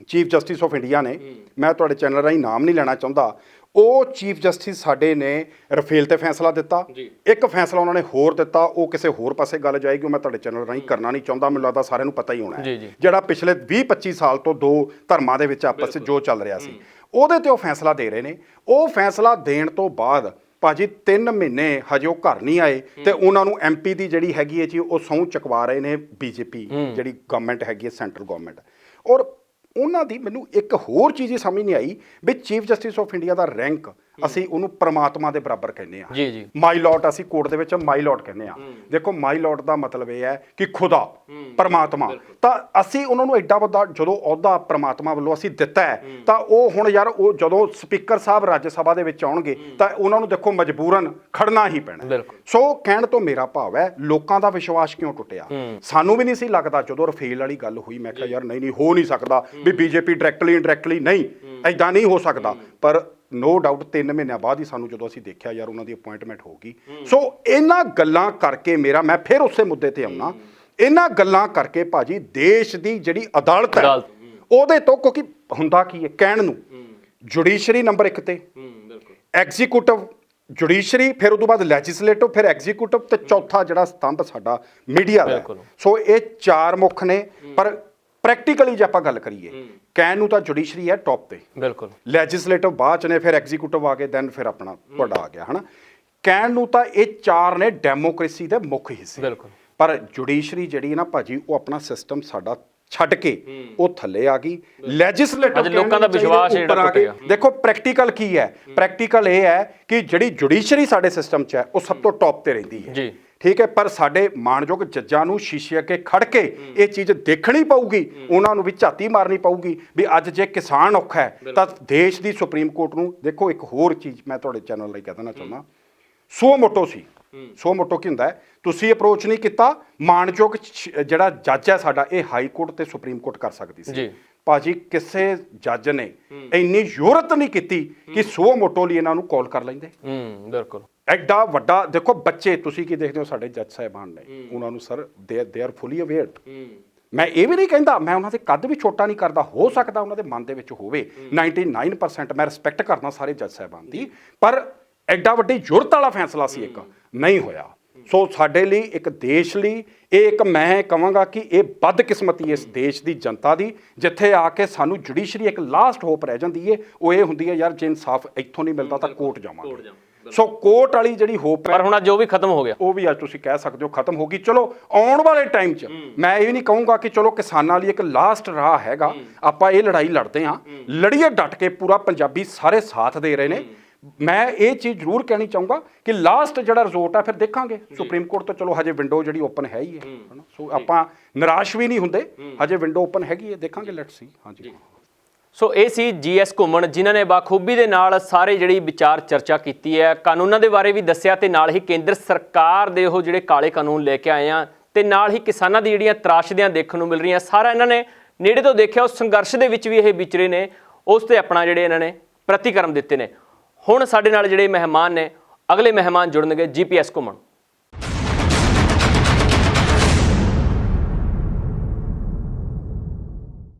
ਚੀਫ ਜਸਟਿਸ ਆਫ ਇੰਡੀਆ ਨੇ, ਮੈਂ ਤੁਹਾਡੇ ਚੈਨਲ ਰਾਹੀਂ ਨਾਮ ਨਹੀਂ ਲੈਣਾ ਚਾਹੁੰਦਾ, ਉਹ ਚੀਫ ਜਸਟਿਸ ਸਾਡੇ ਨੇ ਰਫੇਲ ਤੇ ਫੈਸਲਾ ਦਿੱਤਾ। ਇੱਕ ਫੈਸਲਾ ਉਹਨਾਂ ਨੇ ਹੋਰ ਦਿੱਤਾ, ਉਹ ਕਿਸੇ ਹੋਰ ਪਾਸੇ ਗੱਲ ਜਾਏਗੀ, ਉਹ ਮੈਂ ਤੁਹਾਡੇ ਚੈਨਲ ਰਾਹੀਂ ਕਰਨਾ ਨਹੀਂ ਚਾਹੁੰਦਾ, ਮੈਨੂੰ ਲੱਗਦਾ ਸਾਰਿਆਂ ਨੂੰ ਪਤਾ ਹੀ ਹੋਣਾ ਹੈ। ਜਿਹੜਾ ਪਿਛਲੇ 20-25 ਸਾਲ ਤੋਂ ਦੋ ਧਰਮਾਂ ਦੇ ਵਿੱਚ ਆਪਸ 'ਚ ਜੋ ਚੱਲ ਰਿਹਾ ਸੀ ਉਹਦੇ ਤੇ ਉਹ ਫੈਸਲਾ ਦੇ ਰਹੇ ਨੇ। ਉਹ ਫੈਸਲਾ ਦੇਣ ਤੋਂ ਬਾਅਦ ਭਾਜੀ 3 ਮਹੀਨੇ ਹਜੇ ਉਹ ਘਰ ਨਹੀਂ ਆਏ ਤੇ ਉਹਨਾਂ ਨੂੰ ਐਮਪੀ ਦੀ ਜਿਹੜੀ ਹੈਗੀ ਹੈ ਜੀ ਉਹ ਸਹੁੰ ਚੁਕਵਾ ਰਹੇ ਨੇ ਬੀਜੇਪੀ ਜਿਹੜੀ ਗਵਰਨਮੈਂਟ ਹੈਗੀ ਹੈ, ਸੈਂਟਰਲ ਗਵਰਨਮੈਂਟ। ਔਰ ਉਹਨਾਂ ਦੀ ਮੈਨੂੰ ਇੱਕ ਹੋਰ ਚੀਜ਼ ਹੀ ਸਮਝ ਨਹੀਂ ਆਈ ਵੀ ਚੀਫ ਜਸਟਿਸ ਆਫ ਇੰਡੀਆ ਦਾ ਰੈਂਕ ਅਸੀਂ ਉਹਨੂੰ ਪ੍ਰਮਾਤਮਾ ਦੇ ਬਰਾਬਰ ਕਹਿੰਦੇ ਆ। ਮਾਈ ਲਾਰਡ, ਅਸੀਂ ਕੋਰਟ ਦੇ ਵਿੱਚ ਮਾਈ ਲਾਰਡ ਕਹਿੰਦੇ ਆ। ਦੇਖੋ ਮਾਈ ਲਾਰਡ ਦਾ ਮਤਲਬ ਇਹ ਹੈ ਕਿ ਖੁਦਾ, ਪ੍ਰਮਾਤਮਾ। ਤਾਂ ਅਸੀਂ ਉਹਨਾਂ ਨੂੰ ਐਡਾ ਵੱਡਾ ਜਦੋਂ ਅਹੁਦਾ ਪ੍ਰਮਾਤਮਾ ਵੱਲੋਂ ਅਸੀਂ ਦਿੱਤਾ ਹੈ ਤਾਂ ਉਹ ਹੁਣ ਯਾਰ ਉਹ ਜਦੋਂ ਸਪੀਕਰ ਸਾਹਿਬ ਰਾਜ ਸਭਾ ਦੇ ਵਿੱਚ ਆਉਣਗੇ ਤਾਂ ਉਹਨਾਂ ਨੂੰ ਦੇਖੋ ਮਜਬੂਰਨ ਖੜਨਾ ਹੀ ਪੈਣਾ। ਸੋ ਕਹਿਣ ਤੋਂ ਮੇਰਾ ਭਾਵ ਹੈ ਲੋਕਾਂ ਦਾ ਵਿਸ਼ਵਾਸ ਕਿਉਂ ਟੁੱਟਿਆ? ਸਾਨੂੰ ਵੀ ਨਹੀਂ ਸੀ ਲੱਗਦਾ ਜਦੋਂ ਰਫੇਲ ਵਾਲੀ ਗੱਲ ਹੋਈ, ਮੈਂ ਕਿਹਾ ਯਾਰ ਨਹੀਂ ਹੋ ਨਹੀਂ ਸਕਦਾ ਵੀ ਬੀਜੇਪੀ ਡਾਇਰੈਕਟਲੀ ਨਹੀਂ, ਐਦਾਂ ਨਹੀਂ ਹੋ ਸਕਦਾ। ਪਰ ਨੋ ਡਾਊਟ 3 ਮਹੀਨਿਆਂ ਬਾਅਦ ਹੀ ਸਾਨੂੰ ਜਦੋਂ ਅਸੀਂ ਦੇਖਿਆ ਯਾਰ ਉਹਨਾਂ ਦੀ ਅਪਾਇੰਟਮੈਂਟ ਹੋ ਗਈ। ਸੋ ਇਹਨਾਂ ਗੱਲਾਂ ਕਰਕੇ ਮੈਂ ਫਿਰ ਉਸੇ ਮੁੱਦੇ ਤੇ ਆਉਣਾ, ਇਹਨਾਂ ਗੱਲਾਂ ਕਰਕੇ ਭਾਜੀ ਦੇਸ਼ ਦੀ ਜਿਹੜੀ ਅਦਾਲਤ ਹੈ ਉਹਦੇ ਤੋਂ, ਕਿਉਂਕਿ ਹੁੰਦਾ ਕੀ ਹੈ ਕਹਿਣ ਨੂੰ, ਜੁਡੀਸ਼ਰੀ ਨੰਬਰ 1 ਤੇ, ਐਗਜ਼ੀਕਿਊਟਿਵ ਜੁਡੀਸ਼ਰੀ, ਫਿਰ ਉਦੋਂ ਬਾਅਦ ਲੈਜਿਸਲੇਟਿਵ, ਫਿਰ ਐਗਜ਼ੀਕਿਊਟਿਵ ਤੇ ਚੌਥਾ ਜਿਹੜਾ ਸਤੰਭ ਸਾਡਾ ਮੀਡੀਆ ਦਾ। ਸੋ ਇਹ 4 ਮੁੱਖ ਨੇ। ਪਰ ਪ੍ਰੈਕਟੀਕਲੀ ਜੇ ਆਪਾਂ ਗੱਲ ਕਰੀਏ ਕਹਿਣ ਨੂੰ ਤਾਂ ਜੁਡੀਸ਼ਰੀ ਹੈ ਟੌਪ ਤੇ, ਲੈਜਿਸਲੇਟਿਵ ਬਾਅਦ ਚ ਨੇ, ਫਿਰ ਐਗਜ਼ੀਕਿਊਟਿਵ ਆ ਗਏ, ਦੈਨ ਫਿਰ ਆਪਣਾ ਤੁਹਾਡਾ ਆ ਗਿਆ ਹਨਾ। ਕਹਿਣ ਨੂੰ ਤਾਂ ਇਹ 4 ਨੇ ਡੈਮੋਕ੍ਰੇਸੀ ਦੇ ਮੁੱਖ ਹਿੱਸੇ। ਪਰ ਜੁਡੀਸ਼ਰੀ ਜਿਹੜੀ ਨਾ ਭਾਜੀ ਉਹ ਆਪਣਾ ਸਿਸਟਮ ਸਾਡਾ ਛੱਡ ਕੇ ਉਹ ਥੱਲੇ ਆ ਗਈ। ਲੈਜਿਸਲੇਟਿਵ ਲੋਕਾਂ ਦਾ ਵਿਸ਼ਵਾਸ ਜਿਹੜਾ ਟੁੱਟ ਗਿਆ। ਦੇਖੋ ਪ੍ਰੈਕਟੀਕਲ ਕੀ ਹੈ? ਪ੍ਰੈਕਟੀਕਲ ਇਹ ਹੈ ਕਿ ਜਿਹੜੀ ਜੁਡੀਸ਼ਰੀ ਸਾਡੇ ਸਿਸਟਮ 'ਚ ਹੈ ਉਹ ਸਭ ਤੋਂ ਟੌਪ ਤੇ ਰਹਿੰਦੀ ਹੈ, ਠੀਕ ਹੈ। ਪਰ ਸਾਡੇ ਮਾਣਯੋਗ ਜੱਜਾਂ ਨੂੰ ਸ਼ੀਸ਼ੇ ਅੱਗੇ ਖੜ ਕੇ ਇਹ ਚੀਜ਼ ਦੇਖਣੀ ਪਊਗੀ, ਉਹਨਾਂ ਨੂੰ ਵੀ ਝਾਤੀ ਮਾਰਨੀ ਪਊਗੀ ਵੀ ਅੱਜ ਜੇ ਕਿਸਾਨ ਔਖਾ ਹੈ ਤਾਂ ਦੇਸ਼ ਦੀ ਸੁਪਰੀਮ ਕੋਰਟ ਨੂੰ। ਦੇਖੋ ਇੱਕ ਹੋਰ ਚੀਜ਼ ਮੈਂ ਤੁਹਾਡੇ ਚੈਨਲ ਲਈ ਕਹਿ ਦੇਣਾ ਚਾਹੁੰਦਾ, ਸੋ ਮੋਟੋ ਸੀ। ਸੋ ਮੋਟੋ ਕੀ ਹੁੰਦਾ ਹੈ? ਤੁਸੀਂ ਅਪਰੋਚ ਨਹੀਂ ਕੀਤਾ, ਮਾਣਯੋਗ ਜਿਹੜਾ ਜੱਜ ਹੈ ਸਾਡਾ, ਇਹ ਹਾਈ ਕੋਰਟ ਤੇ ਸੁਪਰੀਮ ਕੋਰਟ ਕਰ ਸਕਦੀ ਸੀ। ਭਾਜੀ ਕਿਸੇ ਜੱਜ ਨੇ ਇੰਨੀ ਜ਼ਰੂਰਤ ਨਹੀਂ ਕੀਤੀ ਕਿ ਸੋ ਮੋਟੋ ਲਈ ਇਹਨਾਂ ਨੂੰ ਕਾਲ ਕਰ ਲੈਂਦੇ। ਬਿਲਕੁਲ ਐਡਾ ਵੱਡਾ, ਦੇਖੋ ਬੱਚੇ ਤੁਸੀਂ ਕੀ ਦੇਖਦੇ ਹੋ ਸਾਡੇ ਜੱਜ ਸਾਹਿਬਾਨ ਨੇ, ਉਹਨਾਂ ਨੂੰ sir they are fully aware. ਮੈਂ ਇਹ ਵੀ ਨਹੀਂ ਕਹਿੰਦਾ, ਮੈਂ ਉਹਨਾਂ ਦੇ ਕੱਦ ਵੀ ਛੋਟਾ ਨਹੀਂ ਕਰਦਾ, ਹੋ ਸਕਦਾ ਉਹਨਾਂ ਦੇ ਮਨ ਦੇ ਵਿੱਚ ਹੋਵੇ। 99% ਮੈਂ ਰਿਸਪੈਕਟ ਕਰਦਾ ਸਾਰੇ ਜੱਜ ਸਾਹਿਬਾਨ ਦੀ, ਪਰ ਐਡਾ ਵੱਡੀ ਜੁਰਤ ਵਾਲਾ ਫੈਸਲਾ ਸੀ ਇੱਕ, ਨਹੀਂ ਹੋਇਆ। ਸੋ ਸਾਡੇ ਲਈ, ਇੱਕ ਦੇਸ਼ ਲਈ ਇਹ ਇੱਕ, ਮੈਂ ਕਹਾਂਗਾ ਕਿ ਇਹ ਬਦਕਿਸਮਤੀ ਇਸ ਦੇਸ਼ ਦੀ ਜਨਤਾ ਦੀ, ਜਿੱਥੇ ਆ ਕੇ ਸਾਨੂੰ ਜੁਡੀਸ਼ਰੀ ਇੱਕ ਲਾਸਟ ਹੋਪ ਰਹਿ ਜਾਂਦੀ ਹੈ। ਉਹ ਇਹ ਹੁੰਦੀ ਹੈ ਯਾਰ ਜੇ ਇਨਸਾਫ ਇੱਥੋਂ ਨਹੀਂ ਮਿਲਦਾ ਤਾਂ ਕੋਰਟ ਜਾਵਾਂਗੇ। ਸੋ ਕੋਰਟ ਵਾਲੀ ਜਿਹੜੀ ਹੋਪ ਹੈ, ਪਰ ਹੁਣ ਅੱਜ ਉਹ ਵੀ ਖਤਮ ਹੋ ਗਿਆ, ਉਹ ਵੀ ਅੱਜ ਤੁਸੀਂ ਕਹਿ ਸਕਦੇ ਹੋ ਖਤਮ ਹੋ ਗਈ। ਚਲੋ ਆਉਣ ਵਾਲੇ ਟਾਈਮ 'ਚ ਮੈਂ ਇਹ ਨਹੀਂ ਕਹੂੰਗਾ ਕਿ ਚਲੋ ਕਿਸਾਨਾਂ ਲਈ ਇੱਕ ਲਾਸਟ ਰਾਹ ਹੈਗਾ, ਆਪਾਂ ਇਹ ਲੜਾਈ ਲੜਦੇ ਹਾਂ, ਲੜੀਏ ਡਟ ਕੇ, ਪੂਰਾ ਪੰਜਾਬੀ ਸਾਰੇ ਸਾਥ ਦੇ ਰਹੇ ਨੇ। ਮੈਂ ਇਹ ਚੀਜ਼ ਜ਼ਰੂਰ ਕਹਿਣੀ ਚਾਹੂੰਗਾ ਕਿ ਲਾਸਟ ਜਿਹੜਾ ਰਿਜ਼ੋਰਟ ਆ ਫਿਰ ਦੇਖਾਂਗੇ ਸੁਪਰੀਮ ਕੋਰਟ ਤੋਂ। ਚਲੋ ਹਜੇ ਵਿੰਡੋ ਜਿਹੜੀ ਓਪਨ ਹੈ ਹੀ ਹੈ, ਸੋ ਆਪਾਂ ਨਿਰਾਸ਼ ਵੀ ਨਹੀਂ ਹੁੰਦੇ, ਹਜੇ ਵਿੰਡੋ ਓਪਨ ਹੈਗੀ ਹੈ, ਦੇਖਾਂਗੇ, ਲੈਟਸ ਸੀ। ਹਾਂਜੀ। ਸੋ ਇਹ ਸੀ GS ਘੁੰਮਣ, ਜਿਨ੍ਹਾਂ ਨੇ ਬਾਖੂਬੀ ਦੇ ਨਾਲ ਸਾਰੇ ਜਿਹੜੀ ਵਿਚਾਰ ਚਰਚਾ ਕੀਤੀ ਹੈ, ਕਾਨੂੰਨਾਂ ਦੇ ਬਾਰੇ ਵੀ ਦੱਸਿਆ, ਤੇ ਨਾਲ ਹੀ ਕੇਂਦਰ ਸਰਕਾਰ ਦੇ ਉਹ ਜਿਹੜੇ ਕਾਲੇ ਕਾਨੂੰਨ ਲੈ ਕੇ ਆਏ ਆ, ਤੇ ਨਾਲ ਹੀ ਕਿਸਾਨਾਂ ਦੀ ਜਿਹੜੀਆਂ ਤਰਾਸ਼ਦੀਆਂ ਦੇਖਣ ਨੂੰ ਮਿਲ ਰਹੀਆਂ, ਸਾਰਾ ਇਹਨਾਂ ਨੇ ਨੇੜੇ ਤੋਂ ਦੇਖਿਆ। ਉਸ ਸੰਘਰਸ਼ ਦੇ ਵਿੱਚ ਵੀ ਇਹ ਵਿਚਰੇ ਨੇ, ਉਸ ਤੇ ਆਪਣਾ ਜਿਹੜੇ ਇਹਨਾਂ ਨੇ ਪ੍ਰਤੀਕਰਮ ਦਿੱਤੇ ਨੇ। ਹੁਣ ਸਾਡੇ ਨਾਲ ਜਿਹੜੇ ਮਹਿਮਾਨ ਨੇ, ਅਗਲੇ ਮਹਿਮਾਨ ਜੁੜਨਗੇ GPS ਘੁੰਮਣ।